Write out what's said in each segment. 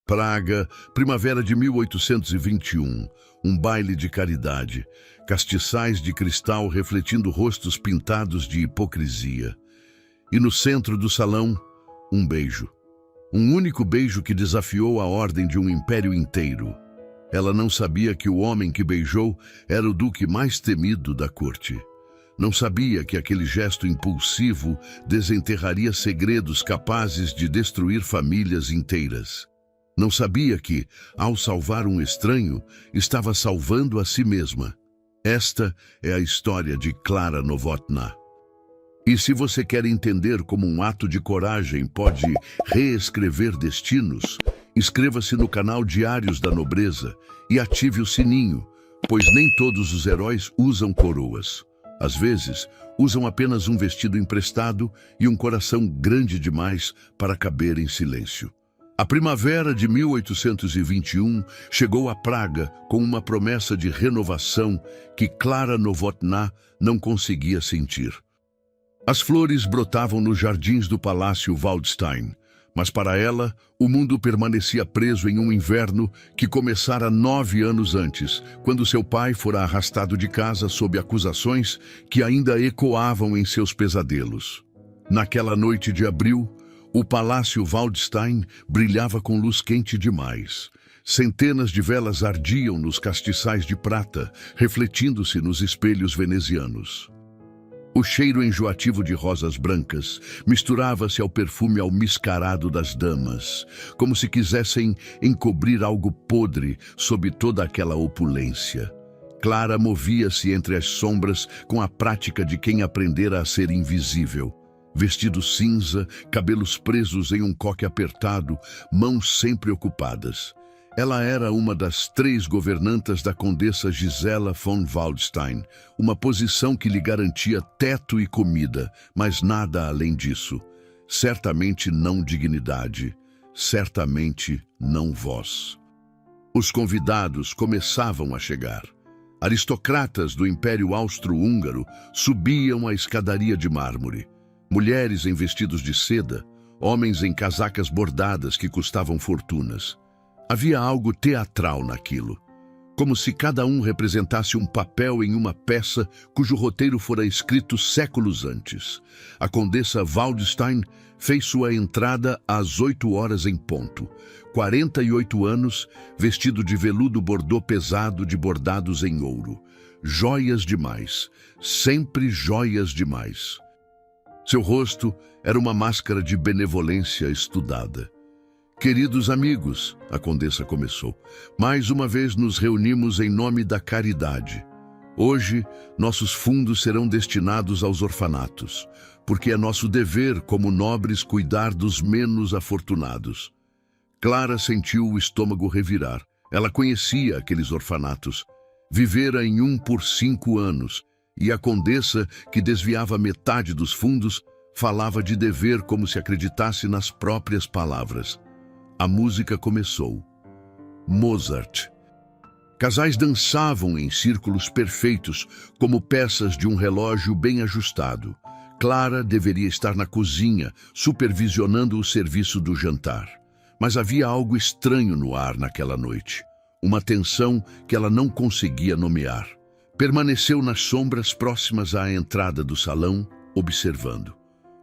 Praga, primavera de 1821, um baile de caridade, castiçais de cristal refletindo rostos pintados de hipocrisia. E no centro do salão, um beijo. Um único beijo que desafiou a ordem de um império inteiro. Ela não sabia que o homem que beijou era o duque mais temido da corte. Não sabia que aquele gesto impulsivo desenterraria segredos capazes de destruir famílias inteiras. Não sabia que, ao salvar um estranho, estava salvando a si mesma. Esta é a história de Klára Novotná. E se você quer entender como um ato de coragem pode reescrever destinos, inscreva-se no canal Diários da Nobreza e ative o sininho, pois nem todos os heróis usam coroas. Às vezes, usam apenas um vestido emprestado e um coração grande demais para caber em silêncio. A primavera de 1821 chegou a Praga com uma promessa de renovação que Klára Novotná não conseguia sentir. As flores brotavam nos jardins do Palácio Waldstein, mas para ela, o mundo permanecia preso em um inverno que começara 9 anos antes, quando seu pai fora arrastado de casa sob acusações que ainda ecoavam em seus pesadelos. Naquela noite de abril, o Palácio Waldstein brilhava com luz quente demais. Centenas de velas ardiam nos castiçais de prata, refletindo-se nos espelhos venezianos. O cheiro enjoativo de rosas brancas misturava-se ao perfume almiscarado das damas, como se quisessem encobrir algo podre sob toda aquela opulência. Klára movia-se entre as sombras com a prática de quem aprendera a ser invisível. Vestido cinza, cabelos presos em um coque apertado, mãos sempre ocupadas. Ela era uma das 3 governantas da condessa Gisela von Waldstein, uma posição que lhe garantia teto e comida, mas nada além disso. Certamente não dignidade, certamente não voz. Os convidados começavam a chegar. Aristocratas do Império Austro-Húngaro subiam a escadaria de mármore. Mulheres em vestidos de seda, homens em casacas bordadas que custavam fortunas. Havia algo teatral naquilo, como se cada um representasse um papel em uma peça cujo roteiro fora escrito séculos antes. A condessa Waldstein fez sua entrada às 8 horas em ponto. 48 anos, vestido de veludo bordô pesado de bordados em ouro. Joias demais, sempre joias demais. Seu rosto era uma máscara de benevolência estudada. Queridos amigos, a condessa começou, mais uma vez nos reunimos em nome da caridade. Hoje, nossos fundos serão destinados aos orfanatos, porque é nosso dever como nobres cuidar dos menos afortunados. Klára sentiu o estômago revirar. Ela conhecia aqueles orfanatos. Vivera em um por 5 anos, e a condessa, que desviava metade dos fundos, falava de dever como se acreditasse nas próprias palavras. A música começou. Mozart. Casais dançavam em círculos perfeitos, como peças de um relógio bem ajustado. Klára deveria estar na cozinha, supervisionando o serviço do jantar. Mas havia algo estranho no ar naquela noite. Uma tensão que ela não conseguia nomear. Permaneceu nas sombras próximas à entrada do salão, observando.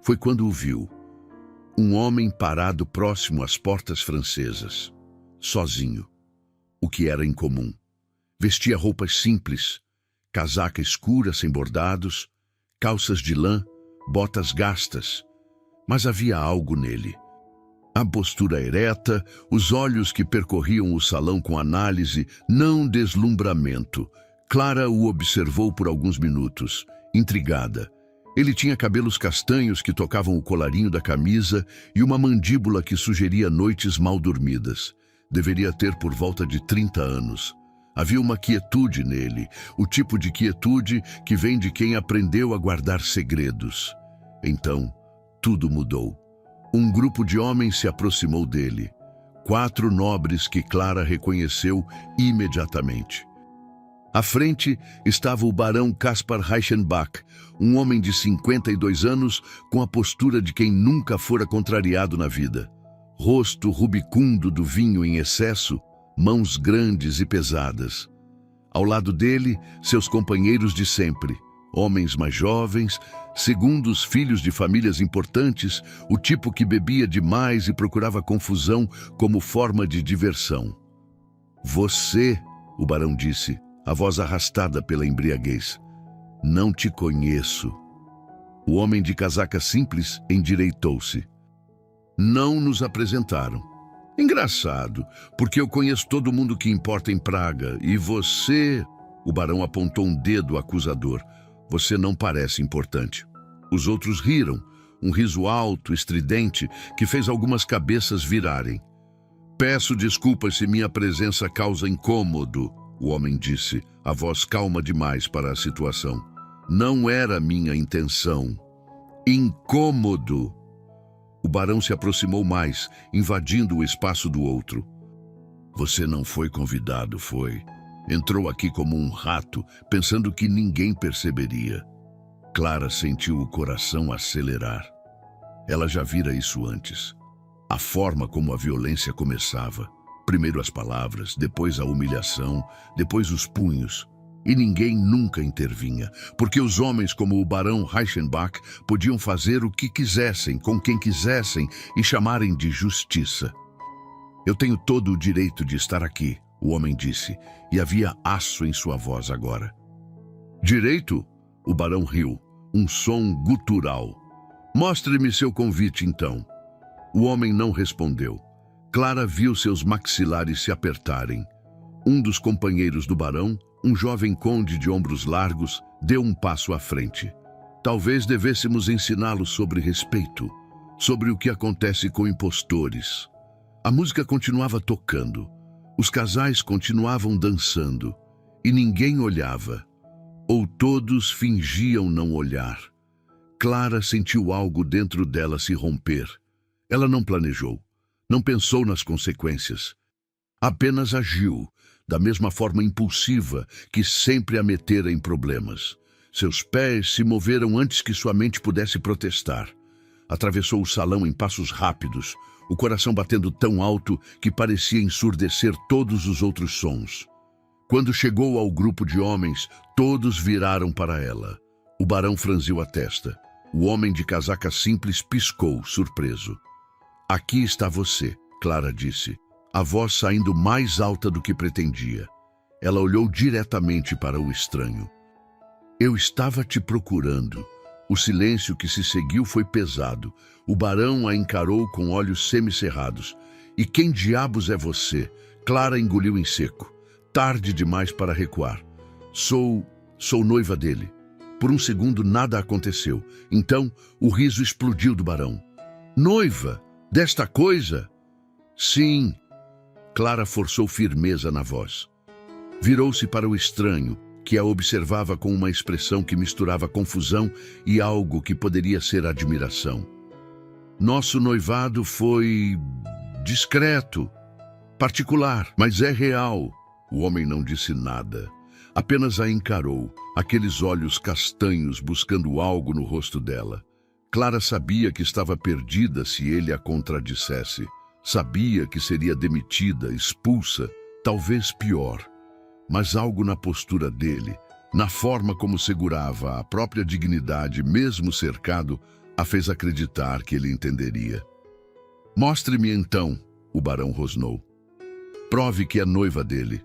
Foi quando o viu. Um homem parado próximo às portas francesas. Sozinho. O que era incomum. Vestia roupas simples, casaca escura sem bordados, calças de lã, botas gastas. Mas havia algo nele. A postura ereta, os olhos que percorriam o salão com análise, não deslumbramento. Klára o observou por alguns minutos, intrigada. Ele tinha cabelos castanhos que tocavam o colarinho da camisa e uma mandíbula que sugeria noites mal dormidas. Deveria ter por volta de 30 anos. Havia uma quietude nele, o tipo de quietude que vem de quem aprendeu a guardar segredos. Então, tudo mudou. Um grupo de homens se aproximou dele. 4 nobres que Klára reconheceu imediatamente. À frente estava o barão Kaspar Reichenbach, um homem de 52 anos com a postura de quem nunca fora contrariado na vida. rosto rubicundo do vinho em excesso, mãos grandes e pesadas. Ao lado dele, seus companheiros de sempre, homens mais jovens, segundos filhos de famílias importantes, o tipo que bebia demais e procurava confusão como forma de diversão. Você, o barão disse, a voz arrastada pela embriaguez. Não te conheço. O homem de casaca simples endireitou-se. Não nos apresentaram. Engraçado, porque eu conheço todo mundo que importa em Praga, e você... O barão apontou um dedo acusador. Você não parece importante. Os outros riram, um riso alto, estridente, que fez algumas cabeças virarem. Peço desculpas se minha presença causa incômodo, o homem disse, a voz calma demais para a situação. Não era minha intenção. Incômodo. O barão se aproximou mais, invadindo o espaço do outro. Você não foi convidado, foi? Entrou aqui como um rato, pensando que ninguém perceberia. Clara sentiu o coração acelerar. Ela já vira isso antes. A forma como a violência começava. Primeiro as palavras, depois a humilhação, depois os punhos. E ninguém nunca intervinha, porque os homens como o barão Reichenbach podiam fazer o que quisessem, com quem quisessem e chamarem de justiça. Eu tenho todo o direito de estar aqui, o homem disse, e havia aço em sua voz agora. Direito? O barão riu, um som gutural. Mostre-me seu convite, então. O homem não respondeu. Clara viu seus maxilares se apertarem. Um dos companheiros do barão, um jovem conde de ombros largos, deu um passo à frente. Talvez devêssemos ensiná-lo sobre respeito, sobre o que acontece com impostores. A música continuava tocando, os casais continuavam dançando, e ninguém olhava, ou todos fingiam não olhar. Clara sentiu algo dentro dela se romper. Ela não planejou, não pensou nas consequências. Apenas agiu, da mesma forma impulsiva que sempre a metera em problemas. Seus pés se moveram antes que sua mente pudesse protestar. Atravessou o salão em passos rápidos, o coração batendo tão alto que parecia ensurdecer todos os outros sons. Quando chegou ao grupo de homens, todos viraram para ela. O barão franziu a testa. O homem de casaca simples piscou, surpreso. Aqui está você, Clara disse, a voz saindo mais alta do que pretendia. Ela olhou diretamente para o estranho. Eu estava te procurando. O silêncio que se seguiu foi pesado. O barão a encarou com olhos semicerrados. E quem diabos é você? Clara engoliu em seco. Tarde demais para recuar. Sou noiva dele. Por um segundo nada aconteceu. Então o riso explodiu do barão. Noiva? Desta coisa? Sim. Clara forçou firmeza na voz. Virou-se para o estranho, que a observava com uma expressão que misturava confusão e algo que poderia ser admiração. Nosso noivado foi discreto, particular, mas é real. O homem não disse nada, apenas a encarou, aqueles olhos castanhos buscando algo no rosto dela. Clara sabia que estava perdida se ele a contradissesse. Sabia que seria demitida, expulsa, talvez pior. Mas algo na postura dele, na forma como segurava a própria dignidade, mesmo cercado, a fez acreditar que ele entenderia. Mostre-me então, o barão rosnou. Prove que é noiva dele,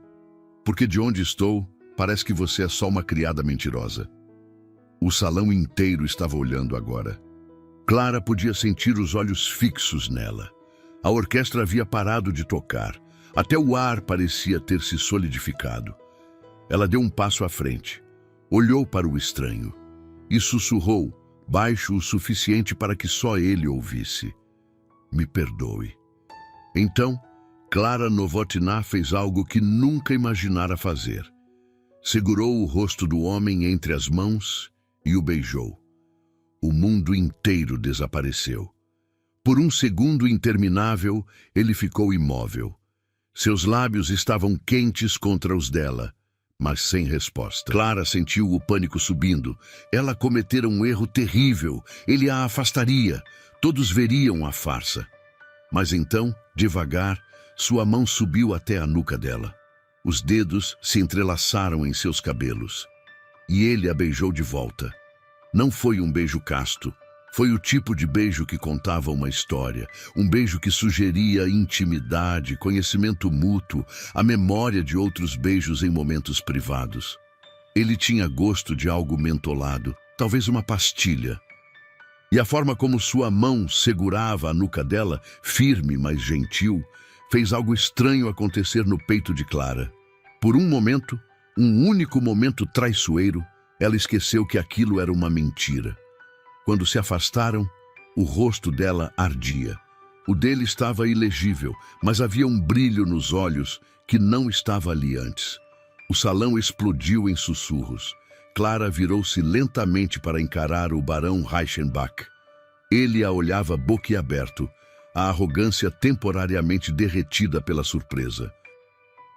porque de onde estou, parece que você é só uma criada mentirosa. O salão inteiro estava olhando agora. Clara podia sentir os olhos fixos nela. A orquestra havia parado de tocar. Até o ar parecia ter se solidificado. Ela deu um passo à frente. Olhou para o estranho e sussurrou, baixo o suficiente para que só ele ouvisse. Me perdoe. Então, Clara Novotná fez algo que nunca imaginara fazer. Segurou o rosto do homem entre as mãos e o beijou. O mundo inteiro desapareceu. Por um segundo interminável, ele ficou imóvel. Seus lábios estavam quentes contra os dela, mas sem resposta. Clara sentiu o pânico subindo. Ela cometera um erro terrível. Ele a afastaria. Todos veriam a farsa. Mas então, devagar, sua mão subiu até a nuca dela. Os dedos se entrelaçaram em seus cabelos. E ele a beijou de volta. Não foi um beijo casto. Foi o tipo de beijo que contava uma história. Um beijo que sugeria intimidade, conhecimento mútuo, a memória de outros beijos em momentos privados. Ele tinha gosto de algo mentolado, talvez uma pastilha. E a forma como sua mão segurava a nuca dela, firme, mas gentil, fez algo estranho acontecer no peito de Clara. Por um momento, um único momento traiçoeiro, ela esqueceu que aquilo era uma mentira. Quando se afastaram, o rosto dela ardia. O dele estava ilegível, mas havia um brilho nos olhos que não estava ali antes. O salão explodiu em sussurros. Clara virou-se lentamente para encarar o barão Reichenbach. Ele a olhava boquiaberto, a arrogância temporariamente derretida pela surpresa.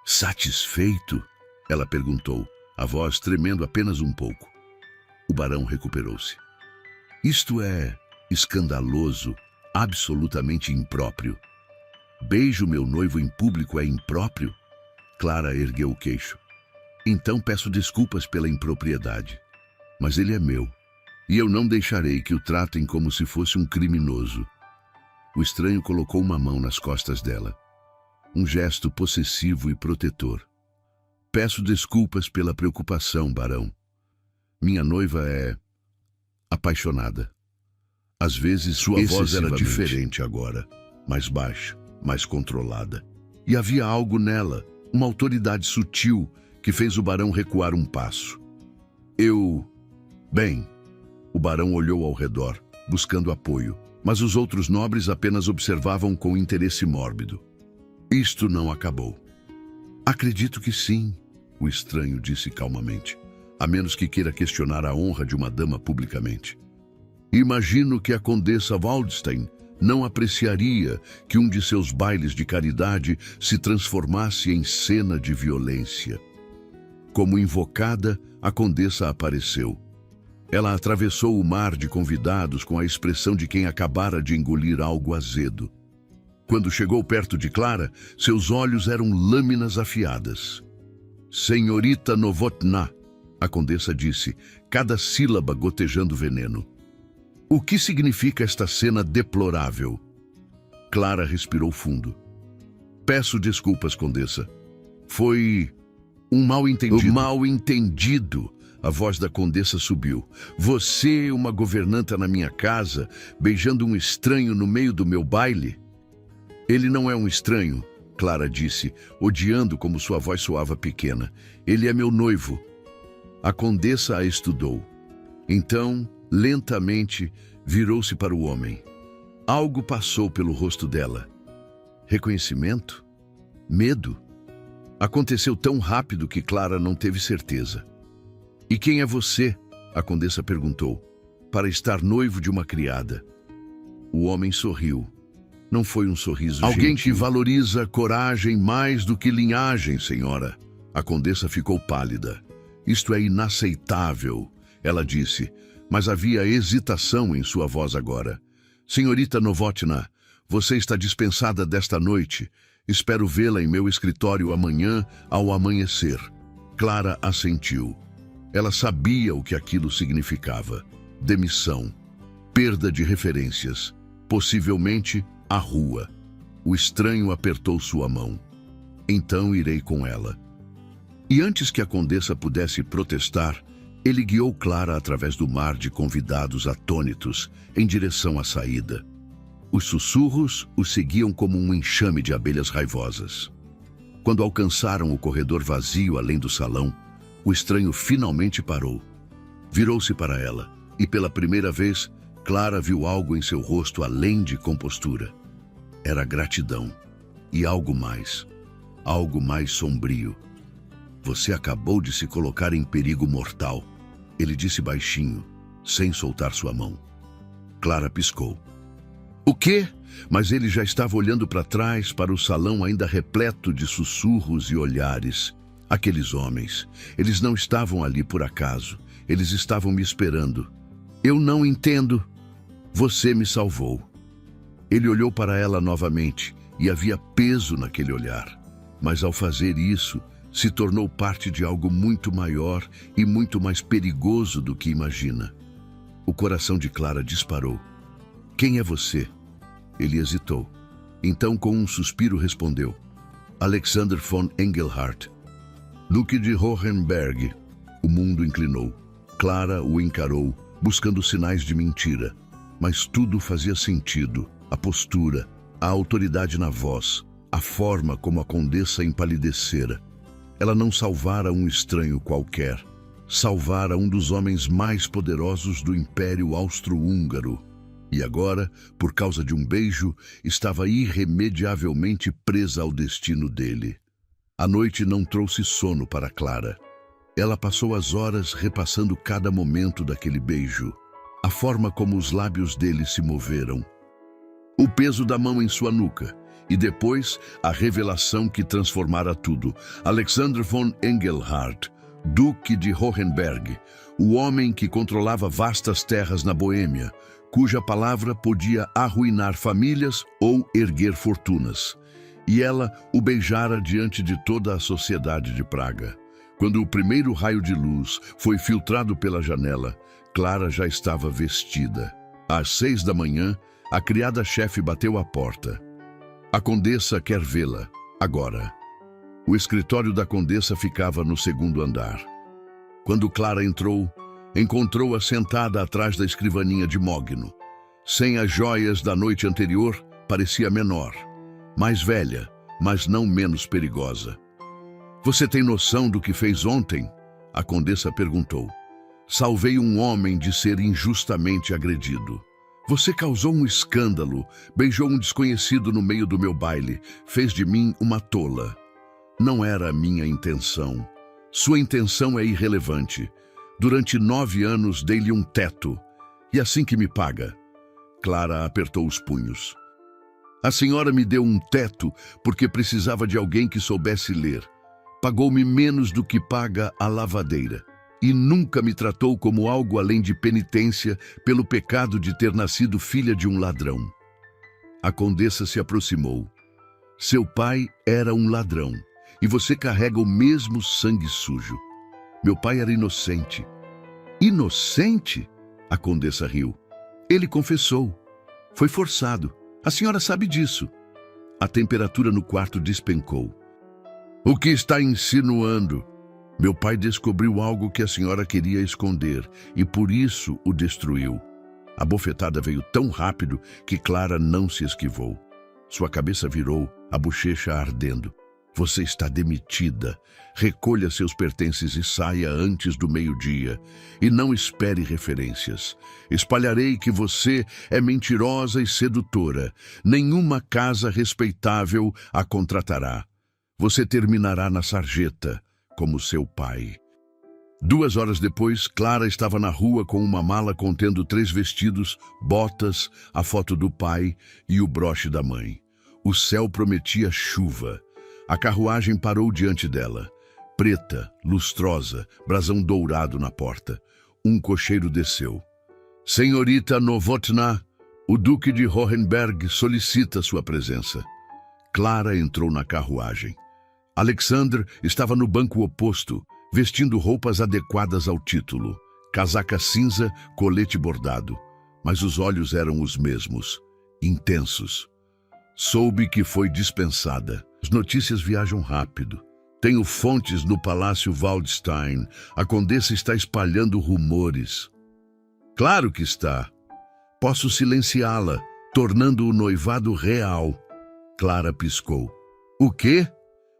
"Satisfeito?" ela perguntou, a voz tremendo apenas um pouco. O barão recuperou-se. "Isto é escandaloso, absolutamente impróprio. Beijo meu noivo em público é impróprio?" Clara ergueu o queixo. "Então peço desculpas pela impropriedade. Mas ele é meu, e eu não deixarei que o tratem como se fosse um criminoso." O estranho colocou uma mão nas costas dela. Um gesto possessivo e protetor. "Peço desculpas pela preocupação, barão. Minha noiva é apaixonada." Às vezes sua voz era diferente agora, mais baixa, mais controlada. E havia algo nela, uma autoridade sutil, que fez o barão recuar um passo. Bem, o barão olhou ao redor, buscando apoio, mas os outros nobres apenas observavam com interesse mórbido. "Isto não acabou." "Acredito que sim," o estranho disse calmamente, "a menos que queira questionar a honra de uma dama publicamente. Imagino que a condessa Waldstein não apreciaria que um de seus bailes de caridade se transformasse em cena de violência." Como invocada, a condessa apareceu. Ela atravessou o mar de convidados com a expressão de quem acabara de engolir algo azedo. Quando chegou perto de Clara, seus olhos eram lâminas afiadas. "Senhorita Novotná", a condessa disse, cada sílaba gotejando veneno. "O que significa esta cena deplorável?" Clara respirou fundo. "Peço desculpas, condessa. Foi um mal-entendido." "O mal-entendido?" A voz da condessa subiu. "Você, uma governanta na minha casa, beijando um estranho no meio do meu baile?" "Ele não é um estranho," Clara disse, odiando como sua voz soava pequena. "Ele é meu noivo." A condessa a estudou. Então, lentamente, virou-se para o homem. Algo passou pelo rosto dela. Reconhecimento? Medo? Aconteceu tão rápido que Clara não teve certeza. "E quem é você?" a condessa perguntou, "para estar noivo de uma criada." O homem sorriu. Não foi um sorriso Alguém gentil. que valoriza coragem mais do que linhagem, senhora. A condessa ficou pálida. "Isto é inaceitável," ela disse, mas havia hesitação em sua voz agora. "Senhorita Novotná, você está dispensada desta noite. Espero vê-la em meu escritório amanhã, ao amanhecer." Clara assentiu. Ela sabia o que aquilo significava. Demissão. Perda de referências. Possivelmente, a rua. O estranho apertou sua mão. "Então irei com ela." E antes que a condessa pudesse protestar, ele guiou Clara através do mar de convidados atônitos em direção à saída. Os sussurros o seguiam como um enxame de abelhas raivosas. Quando alcançaram o corredor vazio além do salão, o estranho finalmente parou. Virou-se para ela e, pela primeira vez, Clara viu algo em seu rosto além de compostura. Era gratidão e algo mais sombrio. "Você acabou de se colocar em perigo mortal," ele disse baixinho, sem soltar sua mão. Clara piscou. "O quê?" Mas ele já estava olhando para trás, para o salão ainda repleto de sussurros e olhares. Aqueles homens, eles não estavam ali por acaso. Eles estavam me esperando. "Eu não entendo." "Você me salvou." Ele olhou para ela novamente e havia peso naquele olhar. Mas ao fazer isso, se tornou parte de algo muito maior e muito mais perigoso do que imagina. O coração de Clara disparou. Quem é você? Ele hesitou. Então, com um suspiro, respondeu. Alexander von Engelhardt, Duque de Hohenberg. O mundo inclinou. Clara o encarou, buscando sinais de mentira. Mas tudo fazia sentido. A postura, a autoridade na voz, a forma como a condessa empalidecera. Ela não salvara um estranho qualquer. Salvara um dos homens mais poderosos do Império Austro-Húngaro. E agora, por causa de um beijo, estava irremediavelmente presa ao destino dele. A noite não trouxe sono para Clara. Ela passou as horas repassando cada momento daquele beijo, a forma como os lábios dele se moveram, o peso da mão em sua nuca, e depois a revelação que transformara tudo. Alexander von Engelhardt, Duque de Hohenberg, o homem que controlava vastas terras na Boêmia, cuja palavra podia arruinar famílias ou erguer fortunas. E ela o beijara diante de toda a sociedade de Praga. Quando o primeiro raio de luz foi filtrado pela janela, Clara já estava vestida. Às 6 da manhã, a criada-chefe bateu à porta. A condessa quer vê-la, agora. O escritório da condessa ficava no segundo andar. Quando Clara entrou, encontrou-a sentada atrás da escrivaninha de mogno. Sem as joias da noite anterior, parecia menor. Mais velha, mas não menos perigosa. Você tem noção do que fez ontem? A condessa perguntou. Salvei um homem de ser injustamente agredido. Você causou um escândalo, beijou um desconhecido no meio do meu baile, fez de mim uma tola. Não era a minha intenção. Sua intenção é irrelevante. Durante 9 anos dei-lhe um teto. E assim que me paga? Clara apertou os punhos. A senhora me deu um teto porque precisava de alguém que soubesse ler. Pagou-me menos do que paga a lavadeira. E nunca me tratou como algo além de penitência pelo pecado de ter nascido filha de um ladrão. A condessa se aproximou. Seu pai era um ladrão, e você carrega o mesmo sangue sujo. Meu pai era inocente. Inocente? A condessa riu. Ele confessou. Foi forçado. A senhora sabe disso. A temperatura no quarto despencou. O que está insinuando? Meu pai descobriu algo que a senhora queria esconder e por isso o destruiu. A bofetada veio tão rápido que Clara não se esquivou. Sua cabeça virou, a bochecha ardendo. Você está demitida. Recolha seus pertences e saia antes do meio-dia. E não espere referências. Espalharei que você é mentirosa e sedutora. Nenhuma casa respeitável a contratará. Você terminará na sarjeta, como seu pai. 2 horas depois, Clara estava na rua com uma mala contendo 3 vestidos, botas, a foto do pai e o broche da mãe. O céu prometia chuva. A carruagem parou diante dela. Preta, lustrosa, brasão dourado na porta. Um cocheiro desceu. Senhorita Novotná, o Duque de Hohenberg solicita sua presença. Clara entrou na carruagem. Alexander estava no banco oposto, vestindo roupas adequadas ao título. Casaca cinza, colete bordado. Mas os olhos eram os mesmos, intensos. Soube que foi dispensada. As notícias viajam rápido. Tenho fontes no Palácio Waldstein. A condessa está espalhando rumores. Claro que está. Posso silenciá-la, tornando o noivado real. Clara piscou. O quê?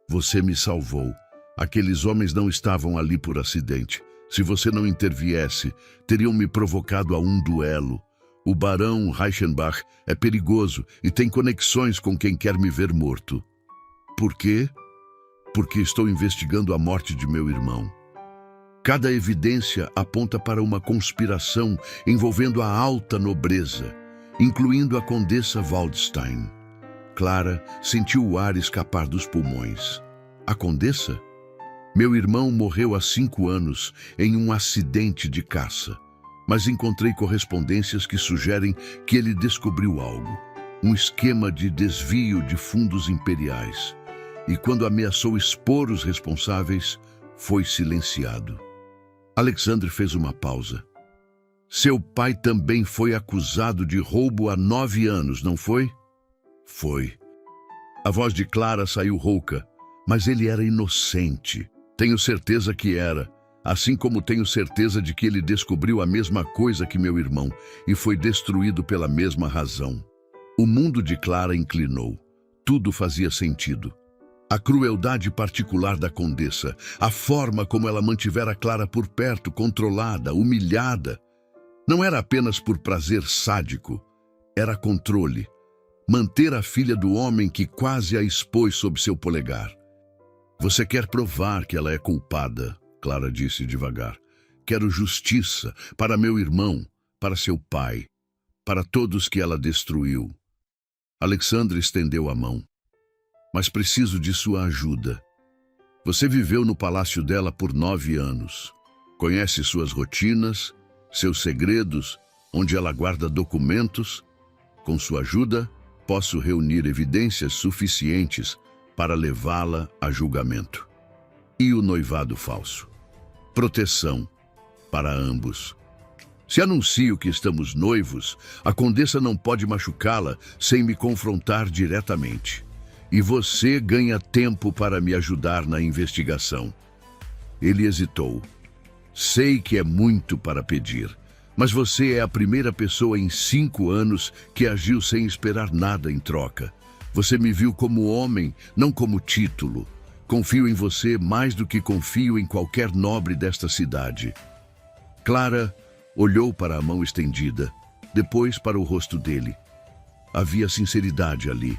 Você me salvou. Aqueles homens não estavam ali por acidente. Se você não interviesse, teriam me provocado a um duelo. O barão Reichenbach é perigoso e tem conexões com quem quer me ver morto. Por quê? Porque estou investigando a morte de meu irmão. Cada evidência aponta para uma conspiração envolvendo a alta nobreza, incluindo a condessa Waldstein. Clara sentiu o ar escapar dos pulmões. A condessa? Meu irmão morreu há 5 anos em um acidente de caça, mas encontrei correspondências que sugerem que ele descobriu algo. um esquema de desvio de fundos imperiais. E quando ameaçou expor os responsáveis, foi silenciado. Alexandre fez uma pausa. Seu pai também foi acusado de roubo há 9 anos, não foi? Foi. A voz de Clara saiu rouca, mas ele era inocente. Tenho certeza que era, assim como tenho certeza de que ele descobriu a mesma coisa que meu irmão e foi destruído pela mesma razão. O mundo de Clara inclinou. Tudo fazia sentido. A crueldade particular da condessa, a forma como ela mantivera Clara por perto, controlada, humilhada, não era apenas por prazer sádico, era controle. Manter a filha do homem que quase a expôs sob seu polegar. Você quer provar que ela é culpada, Clara disse devagar. Quero justiça para meu irmão, para seu pai, para todos que ela destruiu. Alexandre estendeu a mão. Mas preciso de sua ajuda. Você viveu no palácio dela por 9 anos. Conhece suas rotinas, seus segredos, onde ela guarda documentos. Com sua ajuda, posso reunir evidências suficientes para levá-la a julgamento. E o noivado falso? Proteção para ambos. Se anuncio que estamos noivos, a condessa não pode machucá-la sem me confrontar diretamente. E você ganha tempo para me ajudar na investigação. Ele hesitou. Sei que é muito para pedir, mas você é a primeira pessoa em 5 anos que agiu sem esperar nada em troca. Você me viu como homem, não como título. Confio em você mais do que confio em qualquer nobre desta cidade. Clara olhou para a mão estendida, depois para o rosto dele. Havia sinceridade ali.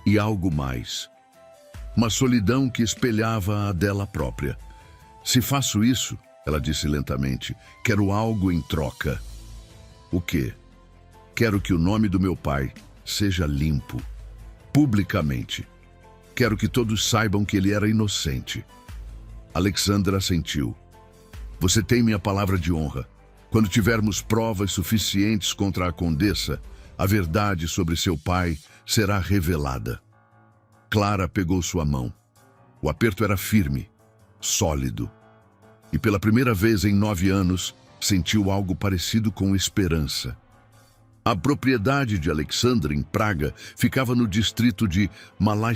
E algo mais. Uma solidão que espelhava a dela própria. Se faço isso, ela disse lentamente, quero algo em troca. O quê? Quero que o nome do meu pai seja limpo. Publicamente. Quero que todos saibam que ele era inocente. Alexandra assentiu. Você tem minha palavra de honra. Quando tivermos provas suficientes contra a condessa, a verdade sobre seu pai será revelada. Clara pegou sua mão. O aperto era firme, sólido. E pela primeira vez em 9 anos, sentiu algo parecido com esperança. A propriedade de Alexandre, em Praga, ficava no distrito de Malá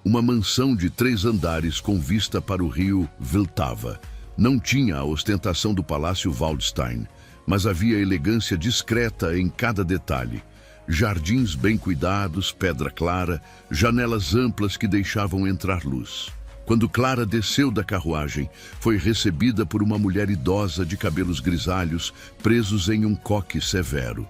uma mansão de 3 andares com vista para o rio Vltava. Não tinha a ostentação do Palácio Waldstein, mas havia elegância discreta em cada detalhe. Jardins bem cuidados, pedra clara, janelas amplas que deixavam entrar luz. Quando Clara desceu da carruagem, foi recebida por uma mulher idosa de cabelos grisalhos, presos em um coque severo.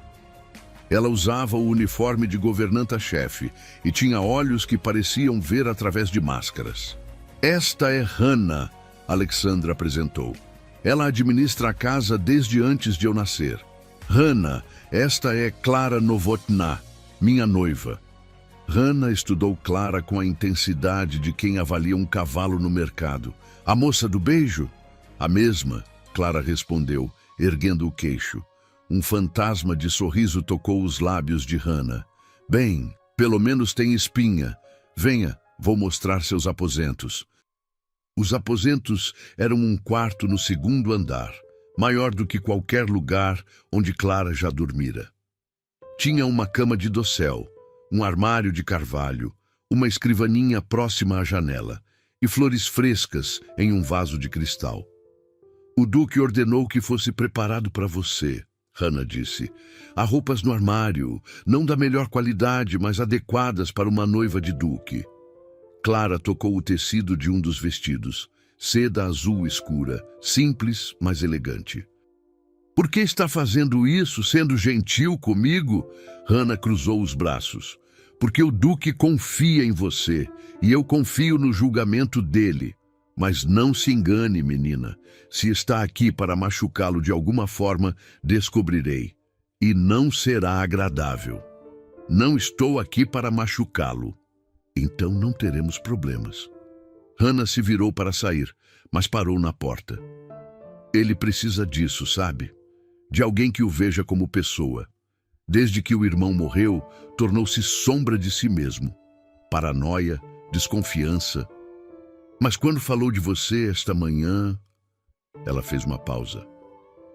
Ela usava o uniforme de governanta-chefe e tinha olhos que pareciam ver através de máscaras. Esta é Hannah, Alexandra apresentou. Ela administra a casa desde antes de eu nascer. Hannah, esta é Clara Novotná, minha noiva. Hannah estudou Clara com a intensidade de quem avalia um cavalo no mercado. A moça do beijo? A mesma, Clara respondeu, erguendo o queixo. Um fantasma de sorriso tocou os lábios de Hannah. Bem, pelo menos tem espinha. Venha, vou mostrar seus aposentos. Os aposentos eram um quarto no 2º andar, maior do que qualquer lugar onde Clara já dormira. Tinha uma cama de dossel, um armário de carvalho, uma escrivaninha próxima à janela e flores frescas em um vaso de cristal. O duque ordenou que fosse preparado para você, Hannah disse. Há roupas no armário, não da melhor qualidade, mas adequadas para uma noiva de duque. Clara tocou o tecido de um dos vestidos, seda azul escura, simples, mas elegante. Por que está fazendo isso, sendo gentil comigo? Hannah cruzou os braços. Porque o duque confia em você, e eu confio no julgamento dele. Mas não se engane, menina. Se está aqui para machucá-lo de alguma forma, descobrirei. E não será agradável. Não estou aqui para machucá-lo. Então não teremos problemas. Hannah se virou para sair, mas parou na porta. Ele precisa disso, sabe? De alguém que o veja como pessoa. Desde que o irmão morreu, tornou-se sombra de si mesmo. Paranoia, desconfiança. Mas quando falou de você esta manhã... Ela fez uma pausa.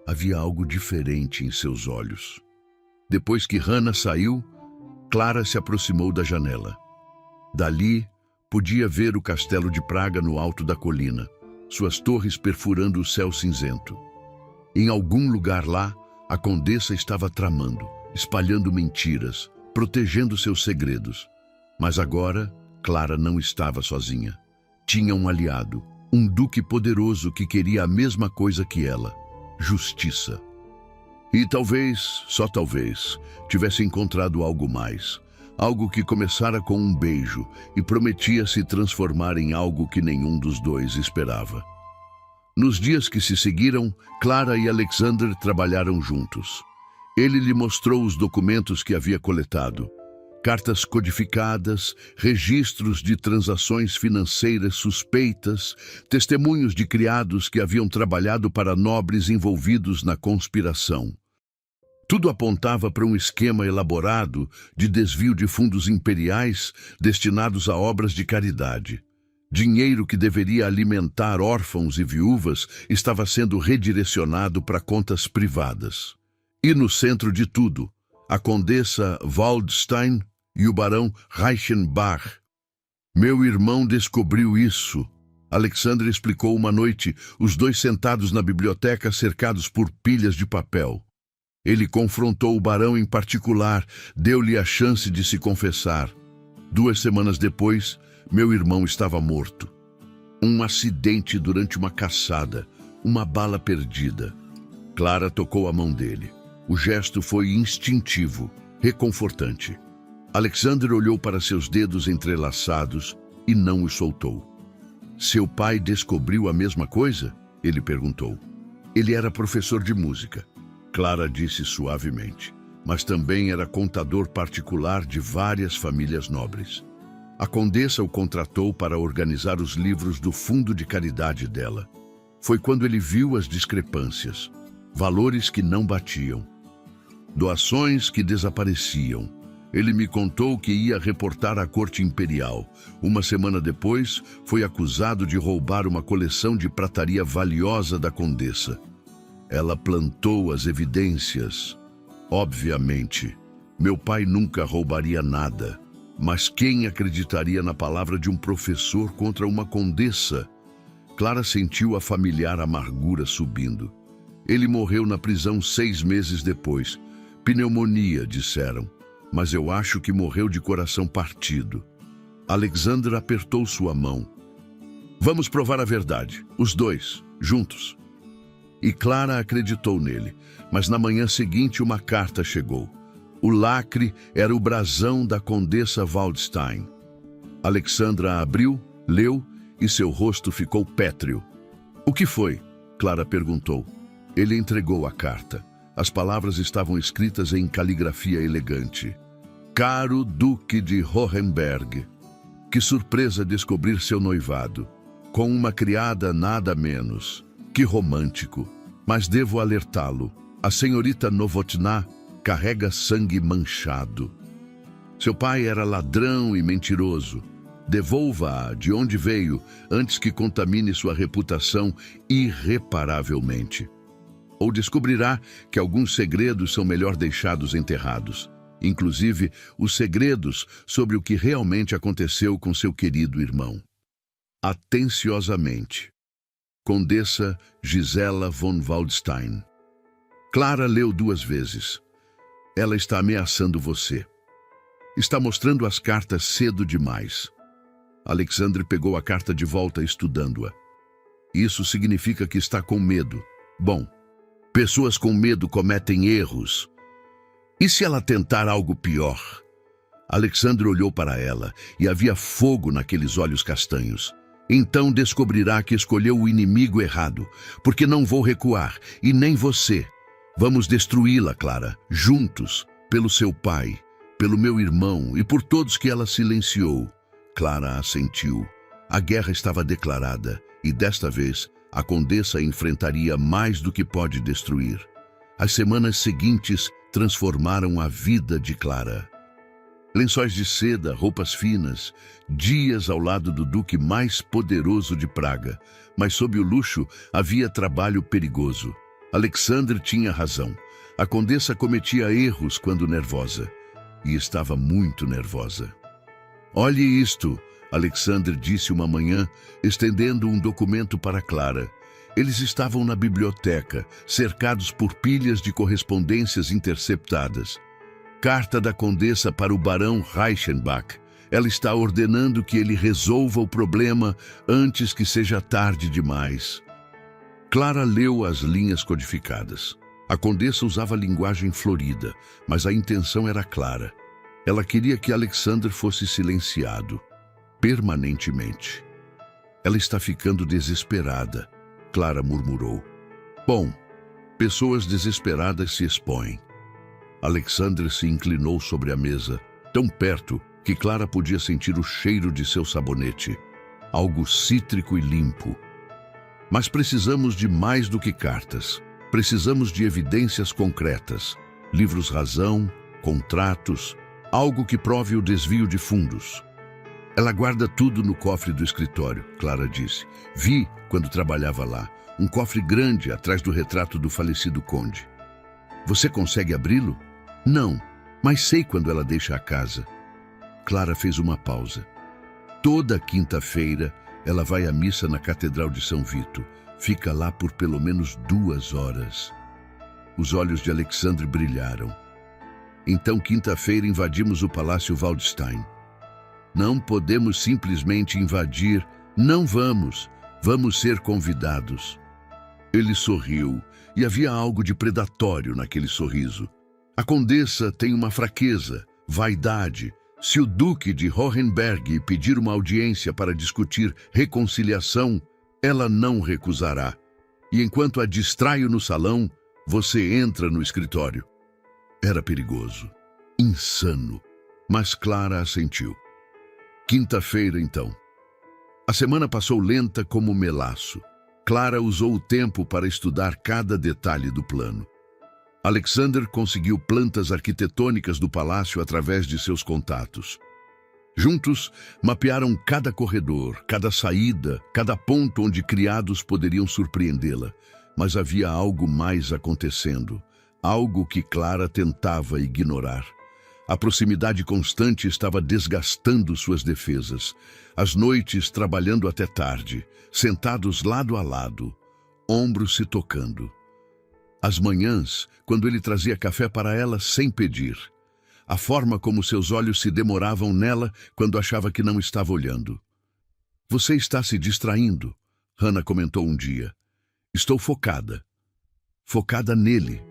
Havia algo diferente em seus olhos. Depois que Hannah saiu, Clara se aproximou da janela. Dali, podia ver o castelo de Praga no alto da colina, suas torres perfurando o céu cinzento. Em algum lugar lá, a condessa estava tramando, espalhando mentiras, protegendo seus segredos. Mas agora, Clara não estava sozinha. Tinha um aliado, um duque poderoso que queria a mesma coisa que ela: justiça. E talvez, só talvez, tivesse encontrado algo mais. Algo que começara com um beijo e prometia se transformar em algo que nenhum dos dois esperava. Nos dias que se seguiram, Clara e Alexander trabalharam juntos. Ele lhe mostrou os documentos que havia coletado. Cartas codificadas, registros de transações financeiras suspeitas, testemunhos de criados que haviam trabalhado para nobres envolvidos na conspiração. Tudo apontava para um esquema elaborado de desvio de fundos imperiais destinados a obras de caridade. Dinheiro que deveria alimentar órfãos e viúvas estava sendo redirecionado para contas privadas. E no centro de tudo, a condessa Waldstein e o barão Reichenbach. Meu irmão descobriu isso. Alexander explicou uma noite, os dois sentados na biblioteca cercados por pilhas de papel. Ele confrontou o barão em particular, deu-lhe a chance de se confessar. 2 semanas depois, meu irmão estava morto. Um acidente durante uma caçada, uma bala perdida. Clara tocou a mão dele. O gesto foi instintivo, reconfortante. Alexander olhou para seus dedos entrelaçados e não os soltou. Seu pai descobriu a mesma coisa? Ele perguntou. Ele era professor de música. Clara disse suavemente, mas também era contador particular de várias famílias nobres. A condessa o contratou para organizar os livros do fundo de caridade dela. Foi quando ele viu as discrepâncias, valores que não batiam, doações que desapareciam. Ele me contou que ia reportar à corte imperial. 1 semana depois, foi acusado de roubar uma coleção de prataria valiosa da condessa. Ela plantou as evidências. Obviamente, meu pai nunca roubaria nada. Mas quem acreditaria na palavra de um professor contra uma condessa? Clara sentiu a familiar amargura subindo. Ele morreu na prisão 6 meses depois. Pneumonia, disseram. Mas eu acho que morreu de coração partido. Alexander apertou sua mão. Vamos provar a verdade, os dois, juntos. E Clara acreditou nele, mas na manhã seguinte uma carta chegou. O lacre era o brasão da condessa Waldstein. Alexandra a abriu, leu e seu rosto ficou pétreo. O que foi? Clara perguntou. Ele entregou a carta. As palavras estavam escritas em caligrafia elegante. Caro Duque de Hohenberg, que surpresa descobrir seu noivado. Com uma criada nada menos. Que romântico. Mas devo alertá-lo. A senhorita Novotná carrega sangue manchado. Seu pai era ladrão e mentiroso. Devolva-a de onde veio antes que contamine sua reputação irreparavelmente. Ou descobrirá que alguns segredos são melhor deixados enterrados, inclusive os segredos sobre o que realmente aconteceu com seu querido irmão. Atenciosamente, Condessa Gisela von Waldstein. Clara leu 2 vezes. Ela está ameaçando você. Está mostrando as cartas cedo demais. Alexandre pegou a carta de volta estudando-a. Isso significa que está com medo. Bom, pessoas com medo cometem erros. E se ela tentar algo pior? Alexandre olhou para ela e havia fogo naqueles olhos castanhos. Então descobrirá que escolheu o inimigo errado, porque não vou recuar, e nem você. Vamos destruí-la, Clara, juntos, pelo seu pai, pelo meu irmão e por todos que ela silenciou. Clara assentiu. A guerra estava declarada, e desta vez a condessa enfrentaria mais do que pode destruir. As semanas seguintes transformaram a vida de Clara. Lençóis de seda, roupas finas, dias ao lado do duque mais poderoso de Praga. Mas sob o luxo havia trabalho perigoso. Alexandre tinha razão. A condessa cometia erros quando nervosa. E estava muito nervosa. "Olhe isto", Alexandre disse uma manhã, estendendo um documento para Clara. Eles estavam na biblioteca, cercados por pilhas de correspondências interceptadas. Carta da condessa para o barão Reichenbach. Ela está ordenando que ele resolva o problema antes que seja tarde demais. Clara leu as linhas codificadas. A condessa usava linguagem florida, mas a intenção era clara. Ela queria que Alexandre fosse silenciado, permanentemente. "Ela está ficando desesperada", Clara murmurou. "Bom, pessoas desesperadas se expõem." Alexandre se inclinou sobre a mesa, tão perto que Clara podia sentir o cheiro de seu sabonete, algo cítrico e limpo. "Mas precisamos de mais do que cartas. Precisamos de evidências concretas, livros-razão, contratos, algo que prove o desvio de fundos." "Ela guarda tudo no cofre do escritório", Clara disse. "Vi quando trabalhava lá, um cofre grande atrás do retrato do falecido conde." "Você consegue abri-lo?" "Não, mas sei quando ela deixa a casa." Clara fez uma pausa. "Toda quinta-feira ela vai à missa na Catedral de São Vito. Fica lá por pelo menos 2 horas." Os olhos de Alexandre brilharam. "Então, quinta-feira invadimos o Palácio Waldstein." "Não podemos simplesmente invadir. Não vamos. Vamos ser convidados." Ele sorriu, e havia algo de predatório naquele sorriso. A condessa tem uma fraqueza, vaidade. Se o duque de Hohenberg pedir uma audiência para discutir reconciliação, ela não recusará. E enquanto a distraio no salão, você entra no escritório. Era perigoso, insano, mas Clara assentiu. Quinta-feira, então. A semana passou lenta como melaço. Clara usou o tempo para estudar cada detalhe do plano. Alexandre conseguiu plantas arquitetônicas do palácio através de seus contatos. Juntos, mapearam cada corredor, cada saída, cada ponto onde criados poderiam surpreendê-la. Mas havia algo mais acontecendo, algo que Clara tentava ignorar. A proximidade constante estava desgastando suas defesas. As noites trabalhando até tarde, sentados lado a lado, ombros se tocando. As manhãs, quando ele trazia café para ela sem pedir. A forma como seus olhos se demoravam nela quando achava que não estava olhando. "Você está se distraindo", Hannah comentou um dia. "Estou focada. Focada nele."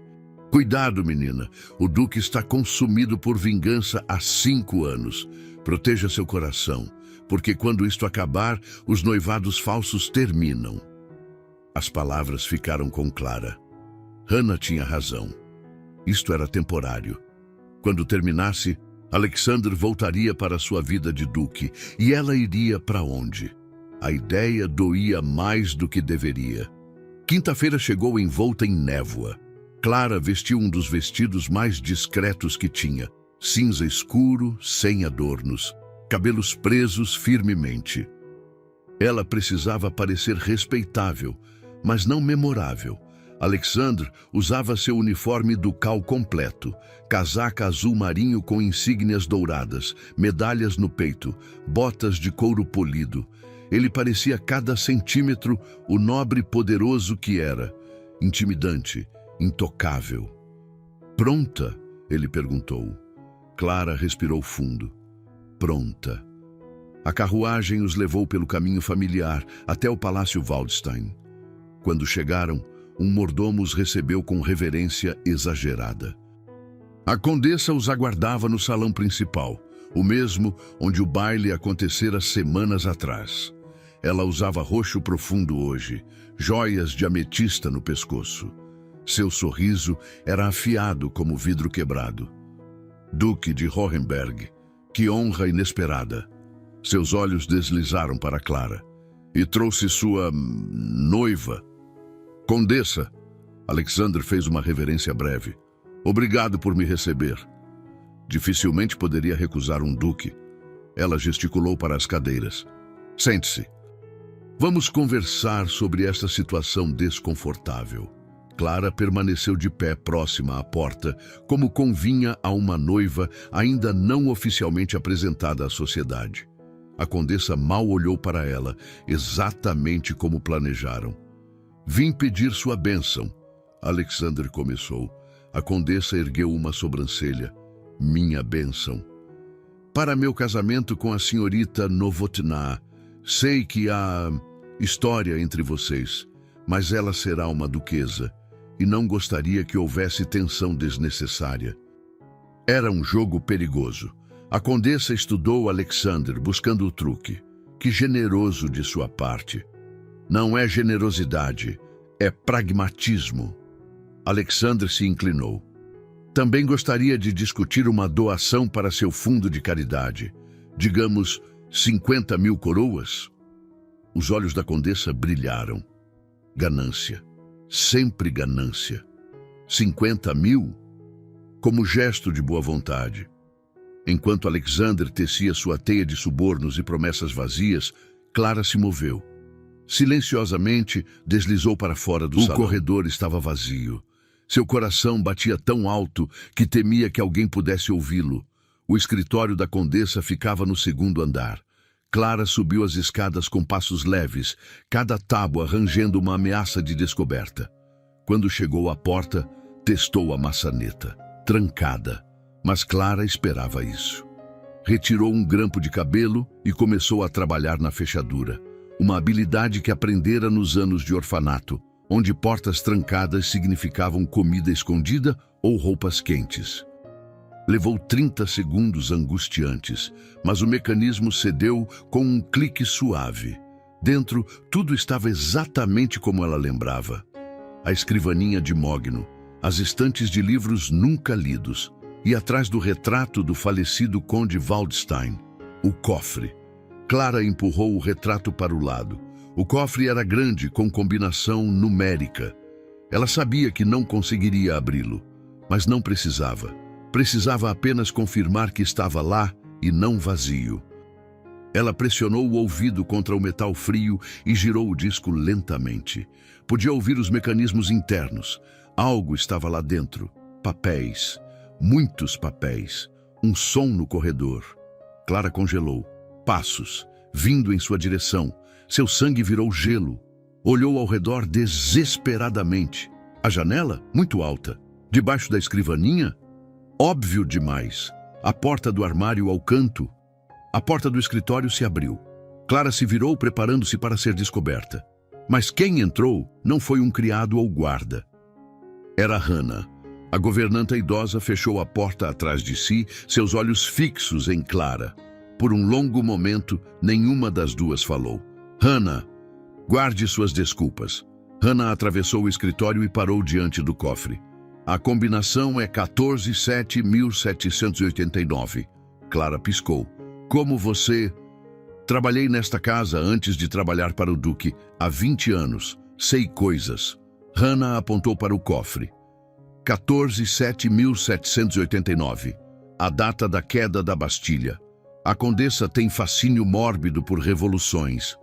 "Cuidado, menina. O duque está consumido por vingança há 5 anos. Proteja seu coração, porque quando isto acabar, os noivados falsos terminam." As palavras ficaram com Clara. Hannah tinha razão. Isto era temporário. Quando terminasse, Alexandre voltaria para sua vida de duque. E ela iria para onde? A ideia doía mais do que deveria. Quinta-feira chegou envolta em névoa. Clara vestiu um dos vestidos mais discretos que tinha. Cinza escuro, sem adornos. Cabelos presos firmemente. Ela precisava parecer respeitável, mas não memorável. Alexandre usava seu uniforme ducal completo, casaca azul marinho com insígnias douradas, medalhas no peito, botas de couro polido. Ele parecia cada centímetro o nobre poderoso que era, intimidante, intocável. "Pronta?" ele perguntou. Clara respirou fundo. Pronta. A carruagem os levou pelo caminho familiar até o Palácio Waldstein. Quando chegaram, um mordomo os recebeu com reverência exagerada. A condessa os aguardava no salão principal, o mesmo onde o baile acontecera semanas atrás. Ela usava roxo profundo hoje, joias de ametista no pescoço. Seu sorriso era afiado como vidro quebrado. Duque de Hohenberg, que honra inesperada. Seus olhos deslizaram para Clara. E trouxe sua noiva. Condessa, Alexander fez uma reverência breve. Obrigado por me receber. Dificilmente poderia recusar um duque. Ela gesticulou para as cadeiras. Sente-se. Vamos conversar sobre esta situação desconfortável. Clara permaneceu de pé próxima à porta, como convinha a uma noiva ainda não oficialmente apresentada à sociedade. A condessa mal olhou para ela, exatamente como planejaram. Vim pedir sua bênção. Alexander começou. A condessa ergueu uma sobrancelha. Minha bênção. Para meu casamento com a senhorita Novotná, sei que há história entre vocês, mas ela será uma duquesa, e não gostaria que houvesse tensão desnecessária. Era um jogo perigoso. A condessa estudou Alexander, buscando o truque. Que generoso de sua parte. Não é generosidade, é pragmatismo. Alexander se inclinou. Também gostaria de discutir uma doação para seu fundo de caridade. Digamos, 50 mil coroas? Os olhos da condessa brilharam. Ganância. Sempre ganância. 50 mil? Como gesto de boa vontade. Enquanto Alexander tecia sua teia de subornos e promessas vazias, Clara se moveu. Silenciosamente, deslizou para fora do salão. O corredor estava vazio. Seu coração batia tão alto que temia que alguém pudesse ouvi-lo. O escritório da condessa ficava no segundo andar. Clara subiu as escadas com passos leves, cada tábua rangendo uma ameaça de descoberta. Quando chegou à porta, testou a maçaneta, trancada. Mas Clara esperava isso. Retirou um grampo de cabelo e começou a trabalhar na fechadura, uma habilidade que aprendera nos anos de orfanato, onde portas trancadas significavam comida escondida ou roupas quentes. Levou 30 segundos angustiantes, mas o mecanismo cedeu com um clique suave. Dentro, tudo estava exatamente como ela lembrava. A escrivaninha de mogno, as estantes de livros nunca lidos, e atrás do retrato do falecido conde Waldstein, o cofre. Clara empurrou o retrato para o lado. O cofre era grande, com combinação numérica. Ela sabia que não conseguiria abri-lo, mas não precisava. Precisava apenas confirmar que estava lá e não vazio. Ela pressionou o ouvido contra o metal frio e girou o disco lentamente. Podia ouvir os mecanismos internos. Algo estava lá dentro. Papéis. Muitos papéis. Um som no corredor. Clara congelou. Passos, vindo em sua direção. Seu sangue virou gelo. Olhou ao redor desesperadamente. A janela, muito alta. Debaixo da escrivaninha? Óbvio demais. A porta do armário ao canto. A porta do escritório se abriu. Clara se virou, preparando-se para ser descoberta. Mas quem entrou não foi um criado ou guarda. Era Hannah. A governanta idosa fechou a porta atrás de si, seus olhos fixos em Clara. Por um longo momento, nenhuma das duas falou. Hannah, guarde suas desculpas. Hannah atravessou o escritório e parou diante do cofre. A combinação é 14.789. Clara piscou. Como você... Trabalhei nesta casa antes de trabalhar para o Duque, há 20 anos. Sei coisas. Hannah apontou para o cofre. 14.789. A data da queda da Bastilha. A condessa tem fascínio mórbido por revoluções.